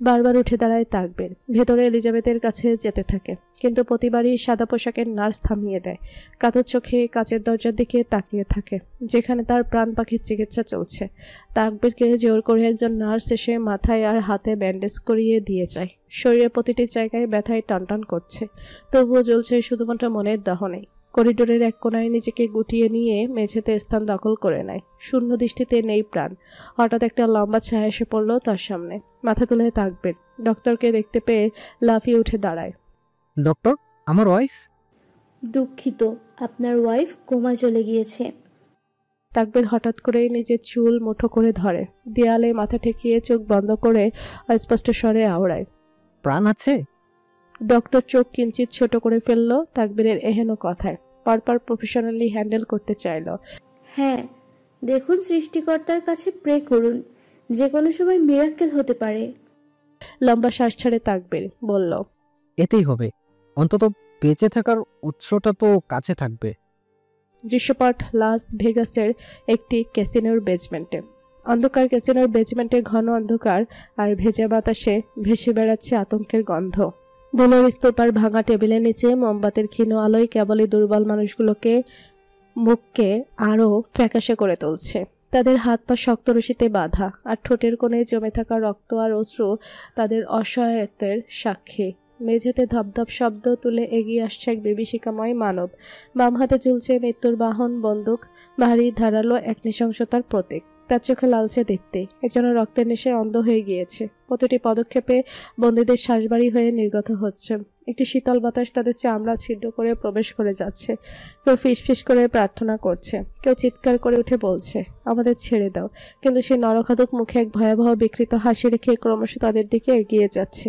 বারবার উঠে দাঁড়ায় তাকবীর। ভেতরে এলিজাবেথের কাছে যেতে থাকে, কিন্তু প্রতিবারই সাদা পোশাকের নার্স থামিয়ে দেয়। কাতর চোখে কাচের দরজার দিকে তাকিয়ে থাকে, যেখানে তার প্রাণ পাখির চিকিৎসা চলছে। তাকবীরকে জোর করে একজন নার্স এসে মাথায় আর হাতে ব্যান্ডেজ করিয়ে দিয়ে যায়। শরীরের প্রতিটি জায়গায় ব্যথায় টানটান করছে, তবুও জ্বলছে শুধুমাত্র মনের দহনেই। করিডোরের এক কোনায় নিজেকে গুটিয়ে নিয়ে মেঝেতে স্থান দখল করে নেয়। শূন্য দৃষ্টিতে নেই প্রাণ। হঠাৎ একটা লম্বা ছায়া এসে পড়ল তার সামনে। মাথা তুলে তাকবীর ডক্টরকে দেখতে পেয়ে লাফিয়ে উঠে দাঁড়ায়। ডক্টর, আমার ওয়াইফ। দুঃখিত, আপনার ওয়াইফ কোমায় চলে গিয়েছে। তাকবীর হঠাৎ করেই নিজের চুল মুঠো করে ধরে, দেয়ালে মাথা ঠেকিয়ে চোখ বন্ধ করে অস্পষ্ট স্বরে আওড়ায়, প্রাণ আছে? ডক্টর চোখ কিঞ্চিত ছোট করে ফেলল তাকবীরের এহেন কথায়। পরপর প্রফেশনালি হ্যান্ডেল করতে চাইল। হ্যাঁ, দেখুন, সৃষ্টিকর্তার কাছে প্রে করুন, যে কোনো সময় মিরাক্কেল হতে পারে। লম্বা শ্বাস ছাড়ে তাকবীর বলল, এতেই হবে, অন্তত বেঁচে থাকার উৎসটা তো কাছে থাকবে। দৃশ্যপট লাস ভেগাসের একটি ক্যাসিনোর বেজমেন্টে। অন্ধকার ক্যাসিনোর বেজমেন্টে ঘন অন্ধকার, আর ভেজা বাতাসে ভেসে বেড়াচ্ছে আতঙ্কের গন্ধ। ধুলোর স্তূপ আর ভাঙা টেবিলের নিচে মোমবাতির ক্ষীণ আলোয় কেবলই দুর্বল মানুষগুলোকে মুখকে আরও ফ্যাকাশে করে তুলছে। তাদের হাত পা শক্ত রশিতে বাঁধা, আর ঠোঁটের কোণে জমে থাকা রক্ত আর অশ্রু তাদের অসহায়ত্বের সাক্ষী। মেঝেতে ধপধপ শব্দ তুলে এগিয়ে আসছে এক বিভীষিকাময় মানব। বাম হাতে ঝুলছে মৃত্যুর বাহন বন্দুক, ভারী ধারালো এক নৃশংসতার প্রতীক। তার চোখে লালচে দীপ্তি, এজন্য রক্তের নেশায় অন্ধ হয়ে গিয়েছে। প্রতিটি পদক্ষেপে বন্দীদের শ্বাসবাড়ি হয়ে নির্গত হচ্ছে। একটি শীতল বাতাস তাদের চামড়া ছিদ্র করে প্রবেশ করে যাচ্ছে। কেউ ফিসফিস করে প্রার্থনা করছে, কেউ চিৎকার করে উঠে বলছে, আমাদের ছেড়ে দাও। কিন্তু সেই নরখাদক মুখে এক ভয়াবহ বিকৃত হাসি রেখে ক্রমশ তাদের দিকে এগিয়ে যাচ্ছে।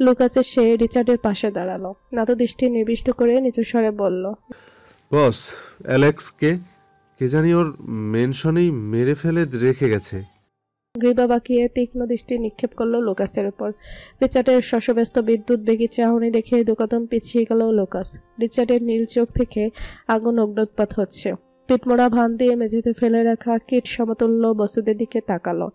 লুকাসের সে রিচার্ডের পাশে দাঁড়ালো, নত দৃষ্টি নিবিষ্ট করে নিচু স্বরে বলল, বস, অ্যালেক্সকে কে জানি ওর মেনশনেই মেরে ফেলে রেখে গেছে। গ্রীবা বাঁকিয়ে তীক্ষ্ণ দৃষ্টি নিক্ষেপ করলো লোকাসের উপর। রিচার্ডের শশব্যস্ত বিদ্যুৎ বেগী চাহনি দেখে দুকদম পিছিয়ে গেল লোকাস। রিচার্ডের নীল চোখ থেকে আগুন অগ্নুৎপাত হচ্ছে। পিঠমোড়া ভান দিয়ে মেঝেতে ফেলে রাখা কীট সমতুল্য বস্তুদের দিকে তাকালো।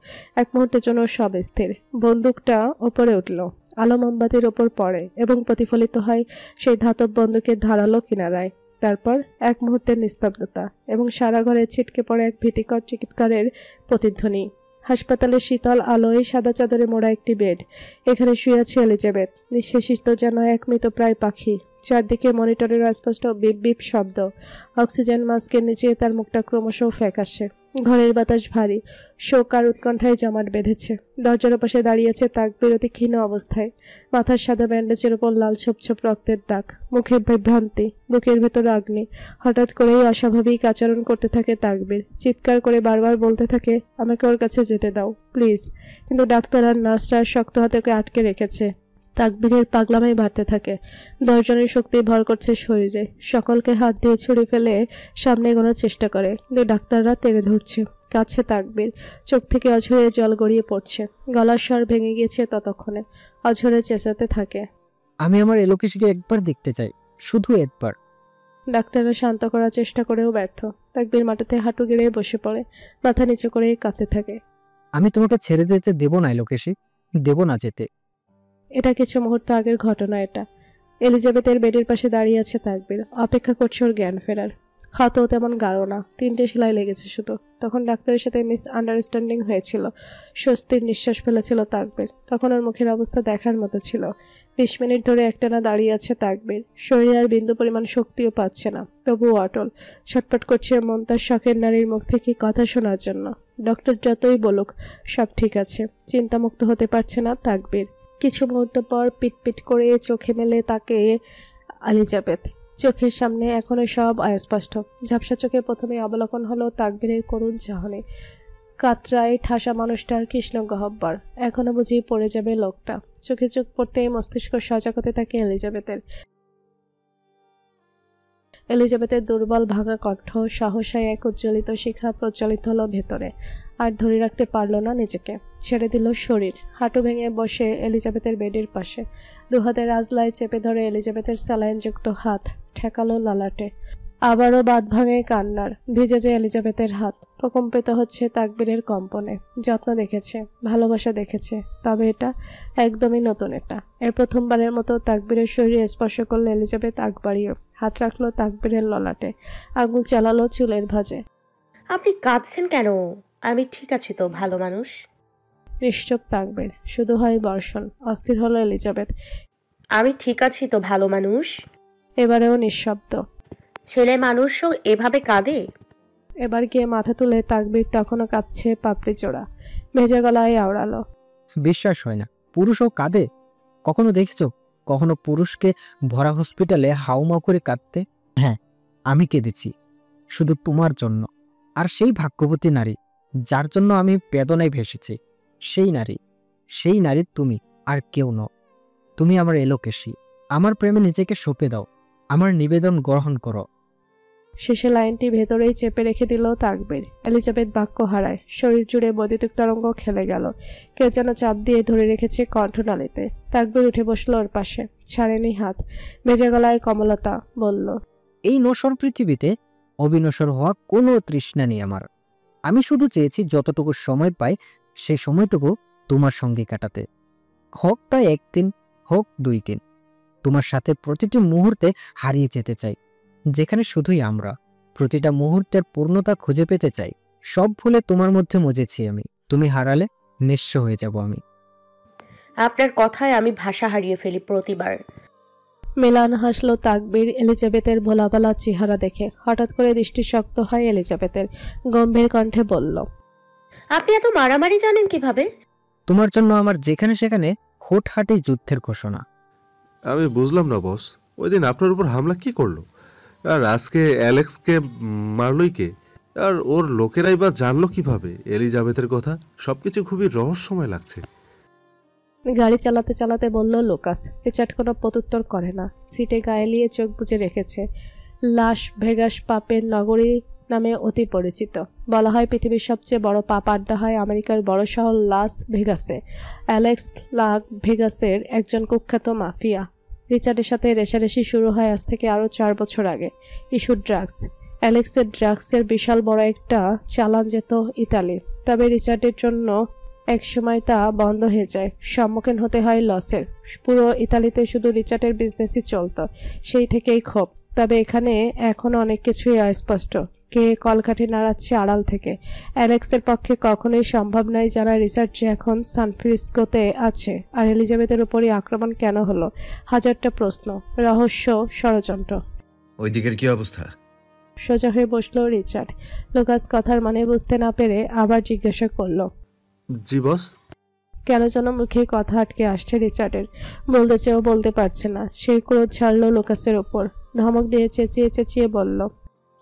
এক মুহূর্তের জন্য সব স্থির। বন্দুকটা ওপরে উঠল, আলো মোমবাতির ওপর পড়ে এবং প্রতিফলিত হয় সেই ধাতব বন্দুকের ধারালো কিনারায়। তারপর এক মুহূর্তের নিস্তব্ধতা, এবং সারা ঘরে ছিটকে পড়ে এক ভীতিকর চিৎকারের প্রতিধ্বনি। হাসপাতালের শীতল আলোয় সাদা চাদরে মোড়া একটি বেড। এখানে শুয়ে আছে এলিজাবেথ, নিঃশেষিত যেন এক মৃতপ্রায় পাখি। চারদিকে মনিটরের অস্পষ্ট বিপ বিপ শব্দ। অক্সিজেন মাস্কের নিচে তার মুখটা ক্রমশ ফ্যাকাশে। ঘরের বাতাস ভারী, শোক আর উৎকণ্ঠায় জমাট বেঁধেছে। দরজার পাশে দাঁড়িয়েছে তাকবীর অতি ক্ষীণ অবস্থায়, মাথার সাদা ব্যান্ডেজের ওপর লাল ছোপ ছোপ রক্তের দাগ, মুখে বিভ্রান্তি, বুকের ভেতর আগ্নি। হঠাৎ করেই অস্বাভাবিক আচরণ করতে থাকে তাকবীর, চিৎকার করে বারবার বলতে থাকে, আমাকে ওর কাছে যেতে দাও প্লিজ। কিন্তু ডাক্তার আর নার্সরা শক্ত হাতে ওকে আটকে রেখেছে। তাকবীরের পাগলামাই বাড়তে থাকে, 10 জনের শক্তি ভর করছে শরীরে। সকলকে হাত দিয়ে ছুড়ে ফেলে সামনে এগোনোর চেষ্টা করে, কিন্তু ডাক্তাররা তেড়ে ধরছে। কাছে তাকবীর, চোখ থেকে অঝরে জল গড়িয়ে পড়ছে, গলার স্বর ভেঙে গিয়েছে ততক্ষণে। অঝরে চেঁচাতে থাকে, আমি আমার এলোকেশিকে একবার দেখতে চাই, শুধু একবার। ডাক্তাররা শান্ত করার চেষ্টা করেও ব্যর্থ। তাকবীর মাটিতে হাঁটু গেড়ে বসে পড়ে, মাথা নিচু করে কাঁদতে থাকে। আমি তোমাকে ছেড়ে যেতে দেব না এলোকেশি, দেব না যেতে। এটা কিছু মুহূর্ত আগের ঘটনা। এটা এলিজাবেথের বেডের পাশে দাঁড়িয়ে আছে তাকবীর, অপেক্ষা করছে ওর জ্ঞান ফেরার। ক্ষতও তেমন গাঢ় না, 3টে সেলাই লেগেছে শুধু। তখন ডাক্তারের সাথে মিস আন্ডারস্ট্যান্ডিং হয়েছিল। স্বস্তির নিঃশ্বাস ফেলেছিল তাকবীর। তখন ওর মুখের অবস্থা দেখার মতো ছিল। 20 মিনিট ধরে একটানা দাঁড়িয়ে আছে তাকবীর, শরীরে আর বিন্দু পরিমাণ শক্তিও পাচ্ছে না, তবুও অটল। ছটপট করছে মন তার শখের নারীর মুখ থেকে কথা শোনার জন্য। ডক্টর যতই বলুক সব ঠিক আছে, চিন্তামুক্ত হতে পারছে না তাকবীর। কিছু মুহূর্ত পর পিটপিট করে চোখে মেলে তাকে এলিজাবেথ। চোখের সামনে এখনো সব অস্পষ্ট। ঝাপসা চোখে প্রথমে অবলোকন হলো তাকবীরের করুণ চাহনি। কাতরায় ঠাসা মানুষটার কৃষ্ণ গহ্বর, এখনো বুঝি পড়ে যাবে লোকটা। চোখে চোখ পড়তেই মস্তিষ্ক সজাগ হতে থাকে এলিজাবেথের। এলিজাবেথের দুর্বল ভাঙা কণ্ঠ সহসায় এক উজ্জ্বলিত শিখা প্রজ্বলিত হলো ভেতরে। আর ধরে রাখতে পারল না নিজেকে, ছেড়ে দিল শরীর। হাঁটু ভেঙে বসে এলিজাবেথের বেডের পাশে, 2 হাতের আজলায় চেপে ধরে এলিজাবেথের স্যালাইনযুক্ত হাত ঠেকালো ললাটে। আবারও বাঁধ ভাঙে কান্নার। ভিজে যে এলিজাবেথের হাত প্রকম্পিত হচ্ছে তাকবীরের কম্পনে। যত্ন দেখেছে, ভালোবাসা দেখেছে, তবে এটা একদমই নতুন। এটা এর প্রথমবারের মতো তাকবীরের শরীরে স্পর্শ করলো এলিজাবেথ। আগ বাড়িয়ে হাত রাখলো তাকবীরের ললাটে, আঙুল চালালো চুলের ভাঁজে। আপনি কাঁদছেন কেন? আমি ঠিক আছি তো, ভালো মানুষ। নিশ্চুপ তাকবীর, শুধু হয় বর্ষণ। অস্থির হলো এলিজাবেথ। আমি ঠিক আছি তো, ভালো মানুষ। এবারেও নিঃশব্দ। ছেলে মানুষও এভাবে কাঁদে? এবার গিয়ে মাথা তুলে তাকবীর তখনও কাঁপছে পাপড়ি জোড়া, ভেজা গলায় আওড়ালো, বিশ্বাস হয় না, পুরুষও কাঁদে? কখনো দেখেছো কখনো পুরুষকে ভরা হসপিটালে হাউমাউ করে কাঁদতে? হ্যাঁ, আমি কেঁদেছি, শুধু তোমার জন্য। আর সেই ভাগ্যবতী নারী যার জন্য আমি বেদনায় ভেসেছি, সেই নারী তুমি, আর কেউ নও। তুমি আমার এলোকেশি, আমার প্রেমে নিজেকে সঁপে দাও, আমার নিবেদন গ্রহণ করো। শেষে লাইনটি ভেতরেই চেপে রেখে দিল তাকবীর। এলিজাবেথ বাক্য হারায়, শরীর জুড়ে বৈদ্যুতিক তরঙ্গ খেলে গেল। কেউ যেন চাপ দিয়ে ধরে রেখেছে কণ্ঠনালীতে। তাকবীর উঠে বসলো ওর পাশে, ছাড়েনি হাত। ভেজা গলায় কমলতা বলল, এই নশ্বর পৃথিবীতে অবিনশ্বর হওয়া কোনো তৃষ্ণা নেই আমার। আমি শুধু চেয়েছি যতটুকু সময় পাই সেই সময়টুকু তোমার সঙ্গে কাটাতে, হোক তা 1 দিন, হোক 2 দিন। তোমার সাথে প্রতিটি মুহূর্তে হারিয়ে যেতে চাই, যেখানে শুধুই আমরা। প্রতিটা মুহূর্তের পূর্ণতা খুঁজে পেতে চাই। সব ভুলে তোমার মধ্যে মজেছি আমি, তুমি হারালে নিঃস্ব হয়ে যাব আমি। আপনার কথায় আমি ভাষা হারিয়ে ফেলি প্রতিবার। মেলান হাসলো তাকবীর এলিজাবেথের ভোলা ভালা চেহারা দেখে। হঠাৎ করে দৃষ্টি শক্ত হয় এলিজাবেথের, গম্ভীর কণ্ঠে বলল, আপনি এত মারামারি জানেন কিভাবে? তোমার জন্য আমার যেখানে সেখানে হুটহাঁটি যুদ্ধের ঘোষণা। আমি বুঝলাম না বস, ওই দিন আপনার উপর হামলা কি করলো? আর আজকে অ্যালেক্সকে মারলই কে? আর ওর লোকেরাই বা জানলো কিভাবে এলিজাবেথের কথা? সবকিছু খুবই রহস্যময় লাগছে। গাড়ি চালাতে চালাতে বলল লুকাস। রিচার্ড কোনো প্রত্যুত্তর করে না, সিটে গায়ে লিয়ে চোখ বুজে রেখেছে। লাস ভেগাস পাপের নগরী নামে অতি পরিচিত। বলা হয় পৃথিবীর সবচেয়ে বড় পাপ আড্ডা হয় আমেরিকার বড় শহর লাস ভেগাসে। অ্যালেক্স লাস ভেগাসের একজন কুখ্যাত মাফিয়া। রিচার্ডের সাথে রেশারেশি শুরু হয় আজ থেকে আরও 4 বছর আগে। Issue drugs. অ্যালেক্সের ড্রাগসের বিশাল বড় একটা চালান যেত ইতালি, তবে রিচার্ডের জন্য একসময় তা বন্ধ হয়ে যায়। সম্মুখীন হতে হয় লসের। পুরো ইতালিতে শুধু রিচার্ডের বিজনেসই চলত, সেই থেকেই ক্ষোভ। তবে এখানে এখনও অনেক কিছুই অস্পষ্ট। কে কলকাঠি নাড়াচ্ছে আড়াল থেকে। অ্যালেক্সের পক্ষে কখনোই সম্ভব নয় জানা রিচার্ড যে এখন সান ফ্রান্সিসকোতে আছে, আর এলিজাবেথের উপরই আক্রমণ কেন হলো। হাজারটা প্রশ্ন, রহস্য, ষড়যন্ত্র। ওই দিকের কি অবস্থা? সোজা হয়ে বসলো রিচার্ড। লুকাস কথার মানে বুঝতে না পেরে আবার জিজ্ঞাসা করলো, জি বস। কেন যেন মুখে কথা আটকে আসছে রিচার্ডের। বলতে চেয়েও বলতে পারছে না। সেই ক্রোধ ছাড়লো লুকাসের ওপর। ধমক দিয়ে চেঁচিয়ে চেঁচিয়ে বলল,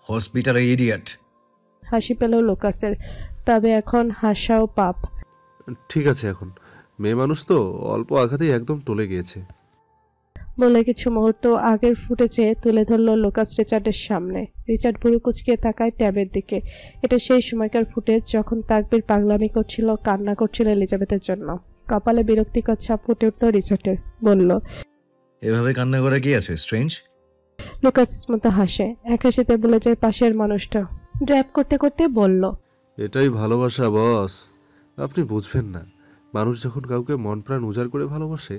হসপিটালে ইডিয়েট। হাসি পেল লুকাসের, তবে এখন হাসাও পাপ। ঠিক আছে, এখন মেয়ে মানুষ তো, অল্প আঘাতেই একদম টলে গিয়েছে। বলে কিছু মুহূর্ত আগের ফুটেজে তুলে ধরলো লুকাস রিচার্ডের সামনে। রিচার্ড ভুরু কুচকে তাকায় ট্যাবের দিকে। এটা সেই সময়কার ফুটেজ যখন তাকবীর পাগলামি করছিল, কান্না করছিল এলিজাবেথের জন্য। কপালে বিরক্তিকর ছাপ ফুটে উঠল রিচার্ডের। বলল, এভাবে কান্না করা কি আছে স্ট্রেঞ্জ? লুকাস স্মিত হাসে, এক হাসিতে বলে যায় পাশের মানুষটা। ড্র্যাপ করতে করতে বলল, এটাই ভালোবাসা বস, আপনি বুঝবেন না। মানুষ যখন কাউকে মন প্রাণ উজাড় করে ভালোবাসে,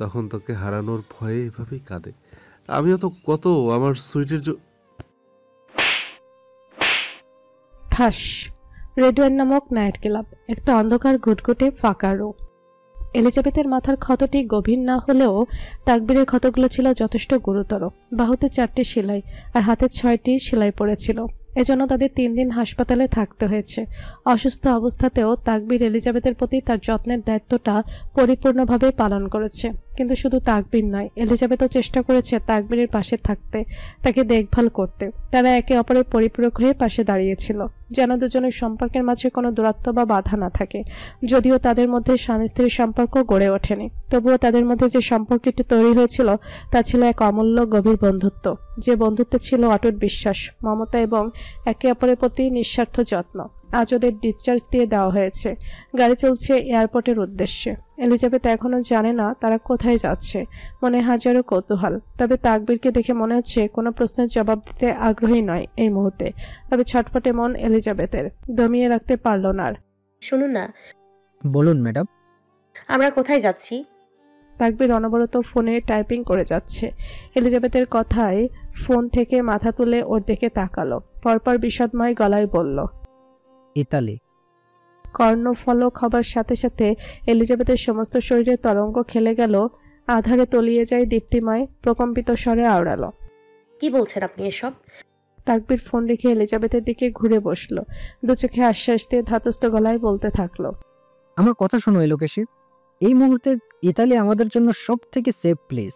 তখন তাকে হারানোর ভয়ে এভাবেই কাঁদে। আমিও তো কত আমার সুইটের ঠাস। রেডওয়াইন নামক নাইট ক্লাব, একটা অন্ধকার ঘুটঘুটে ফাঁকা রুম। এলিজাবেথের মাথার ক্ষতটি গভীর না হলেও তাকবীরের ক্ষতগুলো ছিল যথেষ্ট গুরুতর। বাহুতে 4টি সেলাই আর হাতে 6টি সেলাই পড়েছিল। এজন্য তাদের 3 দিন হাসপাতালে থাকতে হয়েছে। অসুস্থ অবস্থাতেও তাকবীর এলিজাবেথের প্রতি তার যত্নের দায়িত্বটা পরিপূর্ণভাবে পালন করেছে। কিন্তু শুধু তাকবীর নয়, এলিজাবেথও চেষ্টা করেছে তাকবীরের পাশে থাকতে, তাকে দেখভাল করতে। তারা একে অপরের পরিপূরক হয়ে পাশে দাঁড়িয়েছিল, যেন দুজনের সম্পর্কের মাঝে কোনো দূরত্ব বা বাধা না থাকে। যদিও তাদের মধ্যে স্বামী স্ত্রীর সম্পর্ক গড়ে ওঠেনি, তবুও তাদের মধ্যে যে সম্পর্কটি তৈরি হয়েছিল তা ছিল এক অমূল্য গভীর বন্ধুত্ব। যে বন্ধুত্বে ছিল অটুট বিশ্বাস, মমতা এবং একে অপরের প্রতি নিঃস্বার্থ যত্ন। আজ ওদের ডিসচার্জ দিয়ে দেওয়া হয়েছে। গাড়ি চলছে এয়ারপোর্টের উদ্দেশ্যে। এলিজাবেথ এখনো জানে না তারা কোথায় যাচ্ছে। মনে হাজারো কৌতূহল, তবে তাকবীরকে দেখে মনে হচ্ছে কোনো প্রশ্নের জবাব দিতে আগ্রহী নয় এই মুহূর্তে। তবে ছটফটে মন এলিজাবেথের, দমিয়ে রাখতে পারল না। শুনুন না। বলুন ম্যাডাম। আমরা কোথায় যাচ্ছি? তাকবীর অনবরত ফোনে টাইপিং করে যাচ্ছে। এলিজাবেথের কথায় ফোন থেকে মাথা তুলে ওর দিকে তাকালো। পরপর বিষাদময় গলায় বলল, ইতালি। কর্ণফলক হবার সাথে সাথে এলিজাবেথের সমস্ত শরীরে তরঙ্গ খেলে গেল। আধারে তলিয়ে যায় দীপ্তিময়, প্রকম্পিত স্বরে আওড়ালো, কি বলছেন আপনি এসব? তাকবীর ফোন রেখে এলিজাবেথের দিকে ঘুরে বসলো। দু চোখে আশ্বাস দিয়ে ধাতস্থ গলায় বলতে থাকলো, আমার কথা শোনো এলোকেশী, এই মুহূর্তে ইতালি আমাদের জন্য সব থেকে সেফ প্লেস।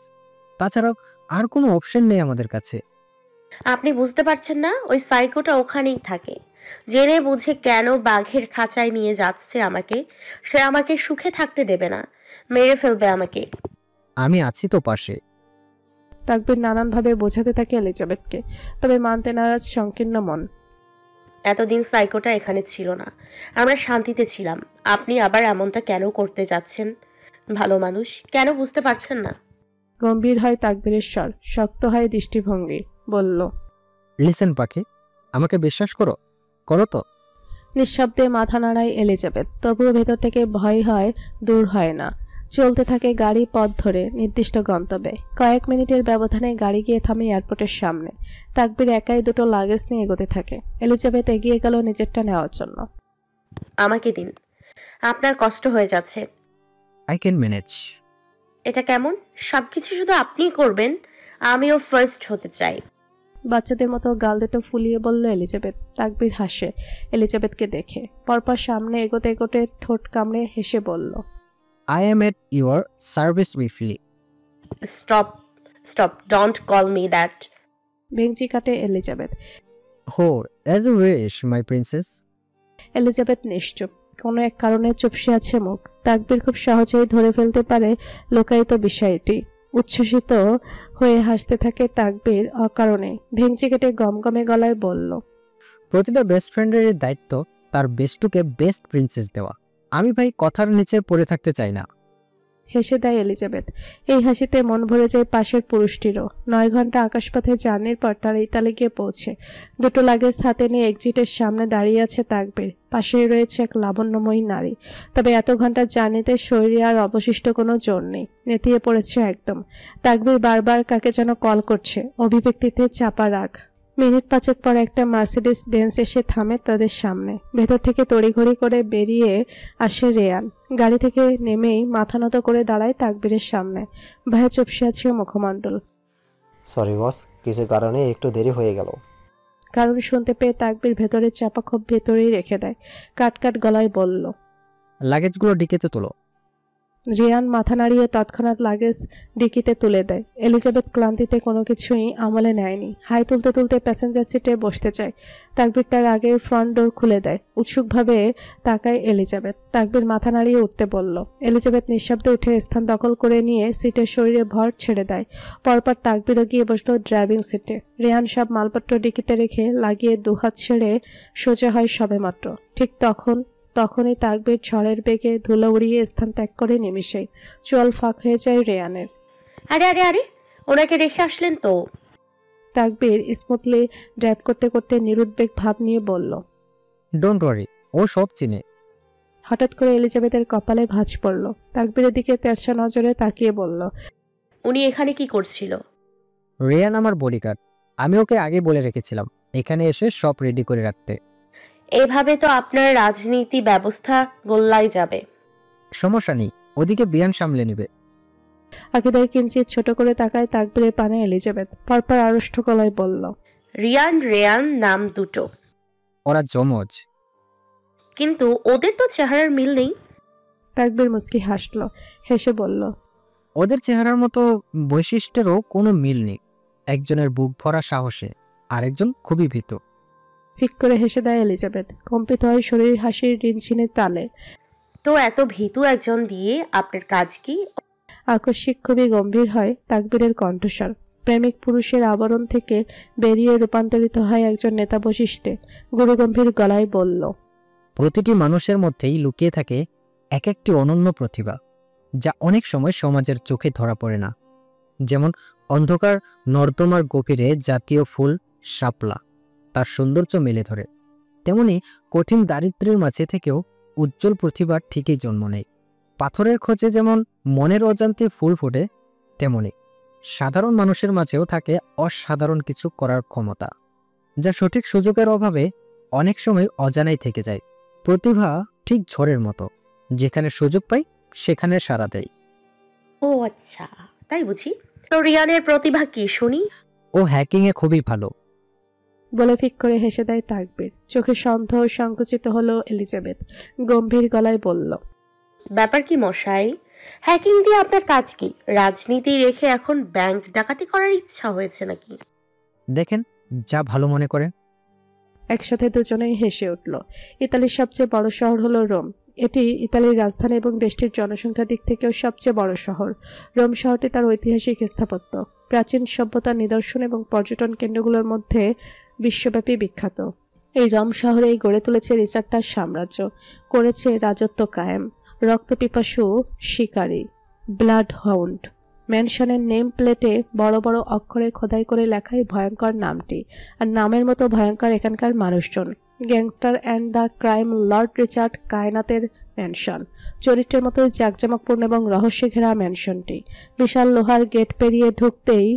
তাছাড়া আর কোনো অপশন নেই আমাদের কাছে। আপনি বুঝতে পারছেন না? ওই সাইকোটা ওখানেই থাকে। জেনে বুঝে কেন বাঘের খাঁচায় নিয়ে যাচ্ছে আমাকে। সে আমাকে সুখে থাকতে দেবে না, মেরে ফেলবে আমাকে। আমি আছি তো পাশে। তাকবীর নানানভাবে বোঝাতে থাকে এলিজাবেথকে, তবে মানতে নারাজ সংকীর্ণ মন। এতদিন সাইকোটা এখানে ছিল না, আমরা শান্তিতে ছিলাম। আপনি আবার এমনটা কেন করতে যাচ্ছেন? ভালো মানুষ, কেন বুঝতে পারছেন না? গম্ভীর হয় তাকবীরের স্বর, শক্ত হয় দৃষ্টিভঙ্গি। বলল, লিসেন পাখি, আমাকে বিশ্বাস করো, করো তো? নিঃশব্দে মাথা নাড়ায় এলিজাবেথ, তবুও ভেতর থেকে ভয় হয়, দূর হয় না। চলতে থাকে গাড়ি পথ ধরে নির্দিষ্ট গন্তব্যে। কয়েক মিনিটের ব্যবধানে গাড়ি গিয়ে থামে এয়ারপোর্টের সামনে। তাকবীর একাই দুটো লাগেজ নিয়ে এগোতে থাকে। এলিজাবেথ এগিয়ে গেল নিজেরটা নেওয়ার জন্য। আমাকে দিন, আপনার কষ্ট হয়ে যাচ্ছে। I can manage. এটা কেমন? সবকিছু শুধু আপনিই করবেন, আমিও ফার্স্ট হতে চাই। বাচ্চাদের মতো গাল দুটো ফুলিয়ে বলল এলিজাবেথ। তাকবীর হাসে এলিজাবেথকে দেখে। পরপর সামনে এগোতে এগোতে ঠোঁট কামড়ে হেসে বলল, I am at your service briefly. Stop, don't call me that. ভেঙচি কাটে Elizabeth. Oh, as you wish, my princess. Elizabeth নিশ্চুপ, কোনো এক কারণে চুপসে আছে মুখ। তাকবীর খুব সহজেই ধরে ফেলতে পারে লোকায়িত বিষয়টি। উচ্ছ্বসিত হয়ে হাসতে থাকে তাকবীর অকারণে। ভেঙচি কেটে গমগমে গলায় বলল, প্রতিটা বেস্ট ফ্রেন্ডের দায়িত্ব তার বেস্টুকে বেস্ট প্রিন্সেস দেওয়া। আমি ভাই কথার নিচে পড়ে থাকতে চাই না। হেসে দেয় এলিজাবেথ। এই হাসিতে মন ভরে যায় পাশের পুরুষটিরও। 9 ঘন্টা আকাশপথে জার্নির পর তারা ইতালি গিয়ে পৌঁছে। দুটো লাগেজ হাতে নিয়ে এক্সিটের সামনে দাঁড়িয়ে আছে তাকবীর। পাশেই রয়েছে এক লাবণ্যময়ী নারী। তবে এত ঘন্টার জার্নিতে শরীরে আর অবশিষ্ট কোনো জোর নেই, নেতিয়ে পড়েছে একদম। তাকবীর বারবার কাকে যেন কল করছে, অভিব্যক্তিতে চাপা রাগ। মিনিট পাঁচেক পর একটা মার্সিডিস বেঞ্চ এসে থামে তাদের সামনে। ভেতর থেকে তড়িঘড়ি করে বেরিয়ে আসে রেয়ান। গাড়ি থেকে নেমেই মাথা নত করে দাঁড়ায় তাকবীরের সামনে। ভাইয়া চুপসে আছে মুখমণ্ডল। সরি বস, কিছু কারণে একটু দেরি হয়ে গেল। কারণ শুনতে পেয়ে তাকবীর ভেতরের চাপা ক্ষোভ ভেতরেই রেখে দেয়। কাট গলায় বলল, লাগেজগুলো ডিকিতে তোলো। রিয়ান মাথা নাড়িয়ে তৎক্ষণাৎ লাগেজ ডিকিতে তুলে দেয়। এলিজাবেথ ক্লান্তিতে কোনো কিছুই আমলে নেয়নি। হাই তুলতে তুলতে প্যাসেঞ্জার সিটে বসতে চায়। তাকবীর তার আগে ফ্রন্ট ডোর খুলে দেয়। উৎসুকভাবে তাকায় এলিজাবেথ। তাকবীর মাথা নাড়িয়ে উঠতে বলল। এলিজাবেথ নিঃশব্দে উঠে স্থান দখল করে নিয়ে সিটের শরীরে ভর ছেড়ে দেয়। পরপর তাকবীরও গিয়ে বসল ড্রাইভিং সিটে। রিয়ান সব মালপত্র ডিকিতে রেখে লাগিয়ে দুহাত ছেড়ে সোজা হয় সবেমাত্র। ঠিক তখনই তাকবীর ঝড়ের বেগে ধুলো উড়িয়ে স্থান ত্যাগ করে নিমিষেই। চোয়াল ফাঁক হয়ে যায় রেয়ানের। আরে আরে আরে, ওনাকে রেখে আসলেন তো? তাকবীর স্মুথলি ড্রাইভ করতে করতে নিরুদ্বেগ ভাব নিয়ে বলল, ডোন্ট ওয়ারি, ও সব চিনে। হঠাৎ করে এলিজাবেথের কপালে ভাঁজ পড়ল। তাকবীরের দিকে তেরছা নজরে তাকিয়ে বলল, উনি এখানে কি করছিল? রেয়ান আমার বডিগার্ড। আমি ওকে আগে বলে রেখেছিলাম এখানে এসে সব রেডি করে রাখতে। এভাবে তো আপনার রাজনীতি ব্যবস্থা গোল্লায় যাবে। সমস্যা নেই, ওদিকে বিয়ান সামলে নেবে। আকিদার কিঞ্চিত ছোট করে তাকায় তাকবীরের পানে এলিজাবেথ। পরপর আড়ষ্ট গলায় বলল, রিয়ান নাম দুটো। ওরা জমজ। কিন্তু ওদের তো চেহারার মিল নেই। তাকবীর মুস্কি হাসল, হেসে বলল, ওদের চেহারার মতো বৈশিষ্ট্যেরও কোনো মিল নেই। একজনের বুক ভরা সাহসে, আরেকজন খুবই ভীত। ফিক করে হেসে দেয় এলিজাবেথ। কম্পিত হয় শরীর হাসির রিনছিনের তালে। তো এত ভীতু একজন দিয়ে আপনার কাজ কি? আকস্মিক খুবই গম্ভীর হয় তাকবীরের কণ্ঠস্বর। প্রেমিক পুরুষের আবরণ থেকে বেরিয়ে রূপান্তরিত হয় একজন নেতা বৈশিষ্ট্যে। গুরুগম্ভীর গলায় বলল, প্রতিটি মানুষের মধ্যেই লুকিয়ে থাকে এক একটি অনন্য প্রতিভা, যা অনেক সময় সমাজের চোখে ধরা পড়ে না। যেমন অন্ধকার নর্দমার গভীরে জাতীয় ফুল শাপলা তার সৌন্দর্য মেলে ধরে, তেমনি কঠিন দারিদ্র্যের মাঝে থেকেও উজ্জ্বল প্রতিভার ঠিকই জন্ম নেয়। পাথরের খোঁজে যেমন মনের অজান্তে ফুল ফোটে, তেমনি সাধারণ মানুষের মাঝেও থাকে অসাধারণ কিছু করার ক্ষমতা, যা সঠিক সুযোগের অভাবে অনেক সময় অজানাই থেকে যায়। প্রতিভা ঠিক ঝড়ের মতো, যেখানে সুযোগ পাই সেখানে সাড়া দেয়। ও আচ্ছা, তাই বুঝি। তো রিয়ানের প্রতিভা কি শুনি? ও হ্যাকিংয়ে খুবই ভালো। বলে ফিক করে হেসে দেয় তাকবীর। চোখে সন্দেহ সংকুচিত হলো এলিজাবেথ। গম্ভীর গলায় বলল, ব্যাপার কি মশাই? হ্যাকিং দিয়ে আপনার কাজ কি? রাজনীতি রেখে এখন ব্যাংক ডাকাতি করার ইচ্ছা হয়েছে নাকি? দেখেন, যা ভালো মনে করে। একসাথে দুজনেই হেসে উঠল। ইতালির সবচেয়ে বড় শহর হলো রোম। এটি ইতালির রাজধানী এবং দেশটির জনসংখ্যার দিক থেকেও সবচেয়ে বড় শহর। রোম শহরটি তার ঐতিহাসিক স্থাপত্য, প্রাচীন সভ্যতার নিদর্শন এবং পর্যটন কেন্দ্রগুলোর মধ্যে বিশ্বব্যাপী বিখ্যাত। এই রোম শহরেই গড়ে তুলেছে রিচার্ড তার সাম্রাজ্য, করেছে রাজত্ব কায়েম। রক্তপিপাসু শিকারী, ব্লাড হাউন্ড। ম্যানশনের নেম প্লেটে বড় বড় অক্ষরে খোদাই করে লেখাই ভয়ঙ্কর নামটি, আর নামের মতো ভয়ঙ্কর এখানকার মানুষজন। Gangster and the crime lord Richard কায়নাতের ম্যানশন। চরিত্রের মতো জাঁকজমকপূর্ণ এবং রহস্যে ঘেরা ম্যানশনটি। বিশাল লোহার গেট পেরিয়ে ঢুকতেই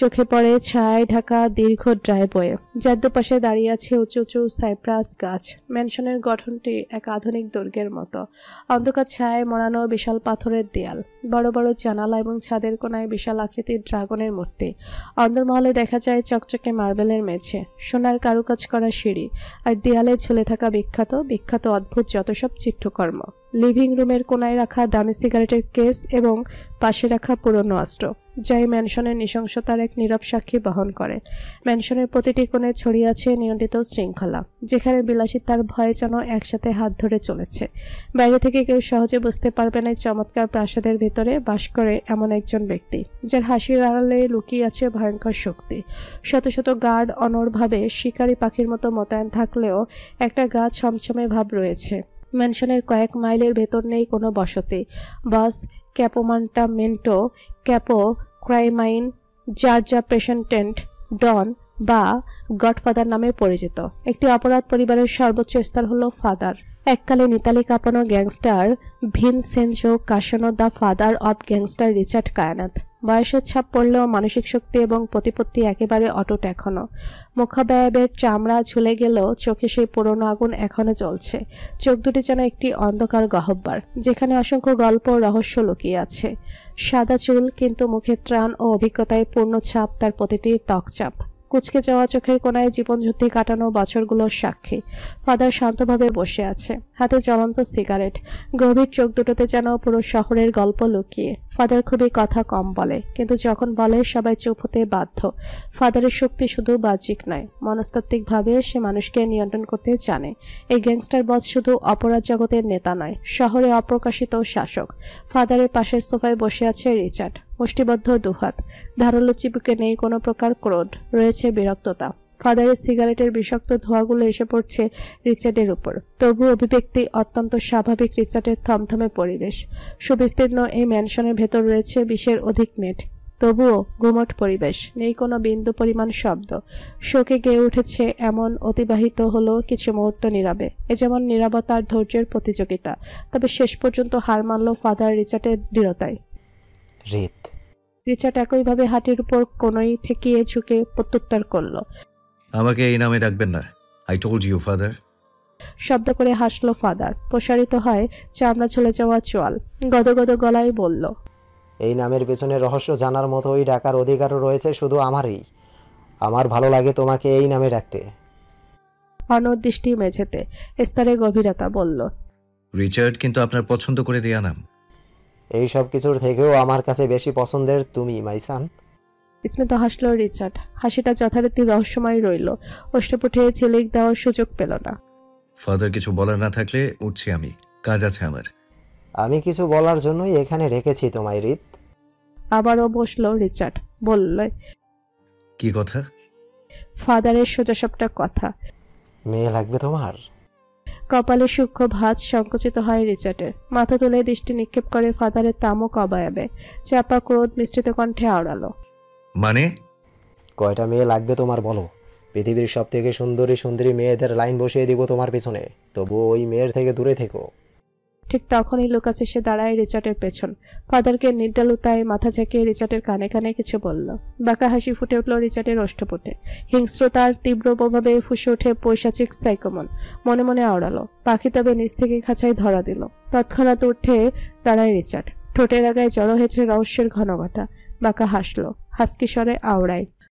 চোখে পড়ে ছায়ায় ঢাকা দীর্ঘ ড্রাইভওয়ে, যার দুপাশে দাঁড়িয়ে আছে উঁচু উঁচু সাইপ্রাস গাছ। ম্যানশনের গঠনটি এক আধুনিক দুর্গের মতো। অন্ধকার ছায়ায় মোড়ানো বিশাল পাথরের দেয়াল, বড় বড় জানালা এবং ছাদের কোনায় বিশাল আকৃতির ড্রাগনের মূর্তি। অন্দরমহলে দেখা যায় চকচকে মার্বেলের মেঝে, সোনার কারুকাজ করা সিঁড়ি, আর দেয়ালে ঝুলে থাকা বিখ্যাত অদ্ভুত যত সব চিত্রকর্ম। লিভিং রুমের কোনায় রাখা দামি সিগারেটের কেস এবং পাশে রাখা পুরনো অস্ত্র, যা এই ম্যানশনের নৃশংসতার এক নীরব সাক্ষী বহন করে। ম্যানশনের প্রতিটি কোণে ছড়িয়ে আছে নিয়ন্ত্রিত শৃঙ্খলা, যেখানে বিলাসিতার ভয়ে যেন একসাথে হাত ধরে চলেছে। বাইরে থেকে কেউ সহজে বুঝতে পারবে না চমৎকার প্রাসাদের ভেতরে বাস করে এমন একজন ব্যক্তি, যার হাসির আড়ালে লুকিয়ে আছে ভয়ঙ্কর শক্তি। শত শত গার্ড অনড়ভাবে শিকারী পাখির মতো মোতায়েন থাকলেও একটা গা ছমছমে ভাব রয়েছে। ম্যানশনের কয়েক মাইলের ভেতর নেই কোনো বসতি। বাস ক্যাপোমান্টামেন্টো, ক্যাপো ক্রাইমাইন, জার্জা পেশেন্টেন্ট, ডন বা গডফাদার নামে পরিচিত। একটি অপরাধ পরিবারের সর্বোচ্চ স্তর হলো ফাদার। এককালীন ইতালি কাঁপানো gangster Vincenzo Cassano, the father of gangster Richard Kainat. বয়সের ছাপ পড়লেও মানসিক শক্তি এবং প্রতিপত্তি একেবারে অটুট এখনো। মুখাবয়বের চামড়া ঝুলে গেলেও চোখে সেই পুরনো আগুন এখনো জ্বলছে। চোখ দুটি যেন একটি অন্ধকার গহ্বর, যেখানে অসংখ্য গল্প ও রহস্য লুকিয়ে আছে। সাদা চুল, কিন্তু মুখের ত্রাণ ও অভিজ্ঞতায় পূর্ণ ছাপ তার প্রতিটি ত্বকচাপ। কুচকে যাওয়া চোখের কোনায় জীবনযুদ্ধে কাটানো বছরগুলোর সাক্ষী। ফাদার শান্তভাবে বসে আছে, হাতে জ্বলন্ত সিগারেট। গভীর চোখ দুটোতে যেন পুরো শহরের গল্প লুকিয়ে। ফাদার খুবই কথা কম বলে, কিন্তু যখন বলে সবাই চুপ হতে বাধ্য। ফাদারের শক্তি শুধু বাহ্যিক নয়, মনস্তাত্ত্বিকভাবে সে মানুষকে নিয়ন্ত্রণ করতে জানে। এই গ্যাংস্টার বস শুধু অপরাধ জগতের নেতা নয়, শহরে অপ্রকাশিত শাসক। ফাদারের পাশের সোফায় বসে আছে রিচার্ড, মুষ্টিবদ্ধ দুহাত। ধারালো চিবুকে নেই কোনো প্রকার ক্রোধ, রয়েছে বিরক্ততা। ফাদারের সিগারেটের বিষাক্ত ধোঁয়াগুলো এসে পড়ছে রিচার্ডের উপর। তবু অভিব্যক্তি অত্যন্ত স্বাভাবিক। রিচার্ডের থমথমে পরিবেশ। সুবিস্তীর্ণ এই ম্যানশনের ভেতর রয়েছে 20-এর অধিক মেট, তবুও গুমট পরিবেশ। নেই কোনো বিন্দু পরিমাণ শব্দ। শোকে গেয়ে উঠেছে এমন অতিবাহিত হলো কিছু মুহূর্ত নীরবে। এ যেমন নীরবতার ধৈর্যের প্রতিযোগিতা। তবে শেষ পর্যন্ত হার মানল ফাদার রিচার্ডের দৃঢ়তায়। রিচার্ড একইভাবে হাঁটির উপর কোনোই ঠেকিয়ে ঝুঁকে প্রত্যুত্তর করল, আমাকে এই নামে ডাকবেন না। I told you father. শব্দ করে হাসলো ফাদার। প্রসারিত হয় চামড়া ঝুলে যাওয়া চোয়াল। গদগদ গলায় বলল, এই নামের পেছনে রহস্য জানার মতো ওই ডাকার অধিকারও রয়েছে শুধু আমারই। আমার ভালো লাগে তোমাকে এই নামে ডাকতে। অনর দৃষ্টি মেঝেতে, স্তরে গভীরতা বলল, রিচার্ড কিন্তু আপনার পছন্দ করে দেয়া নাম। এই সব কিছুর থেকেও আমার কাছে বেশি পছন্দের তুমি, মাইসান। স্মিত হাসলো রিচার্ড। হাসিটা যথারীতি রহস্যময় রইল। অষ্টপুটে ঝিলিক দেওয়ার সুযোগ পেল না। ফাদার কিছু বলার না থাকলে উঠছি আমি, কাজ আছে আমার। আমি কিছু বলার জন্যই এখানে রেখেছি তোমায় রিত। আবারও বসলো রিচার্ড, বলল, কি কথা? ফাদারের সোজাসাপটা কথা। মেয়ে লাগবে তোমার? কপালে সূক্ষ্ম ভাঁজ সংকুচিত হয় রিচার্ডের। মাথা তুলে দৃষ্টি নিক্ষেপ করে ফাদারের তামুক অবয়বে। চাপা ক্রোধ মিশ্রিত কণ্ঠে আওড়ালো, মানে? কয়টা মেয়ে লাগবে তোমার বলো? পৃথিবীর সব থেকে সুন্দরী সুন্দরী মেয়েদের লাইন বসিয়ে দিব তোমার পিছনে, তবুও ওই মেয়ের থেকে দূরে থেকো। ঠিক তখনই লুকাস এসে দাঁড়ায় রিচার্ডের পেছন। ফাদারকে নির্ডালুতায় মাথা ঝাঁকিয়ে রিচার্ডের কানে কানে কিছু বলল। বাঁকা হাসি ফুটে উঠল রিচার্ডের ওষ্ঠপুটে। হিংস্রতার তীব্র প্রভাবে ফুসে ওঠে পৈশাচিক সাইকোমন। মনে মনে আওড়ালো, পাখি তবে নিচ থেকে খাঁচায় ধরা দিল। তৎক্ষণাৎ উঠে দাঁড়ায় রিচার্ড। ঠোঁটের আগায় জড়ো হয়েছে রহস্যের ঘনঘটা। বাঁকা হাসলো, হাসকি স্বরে আওড়ায়,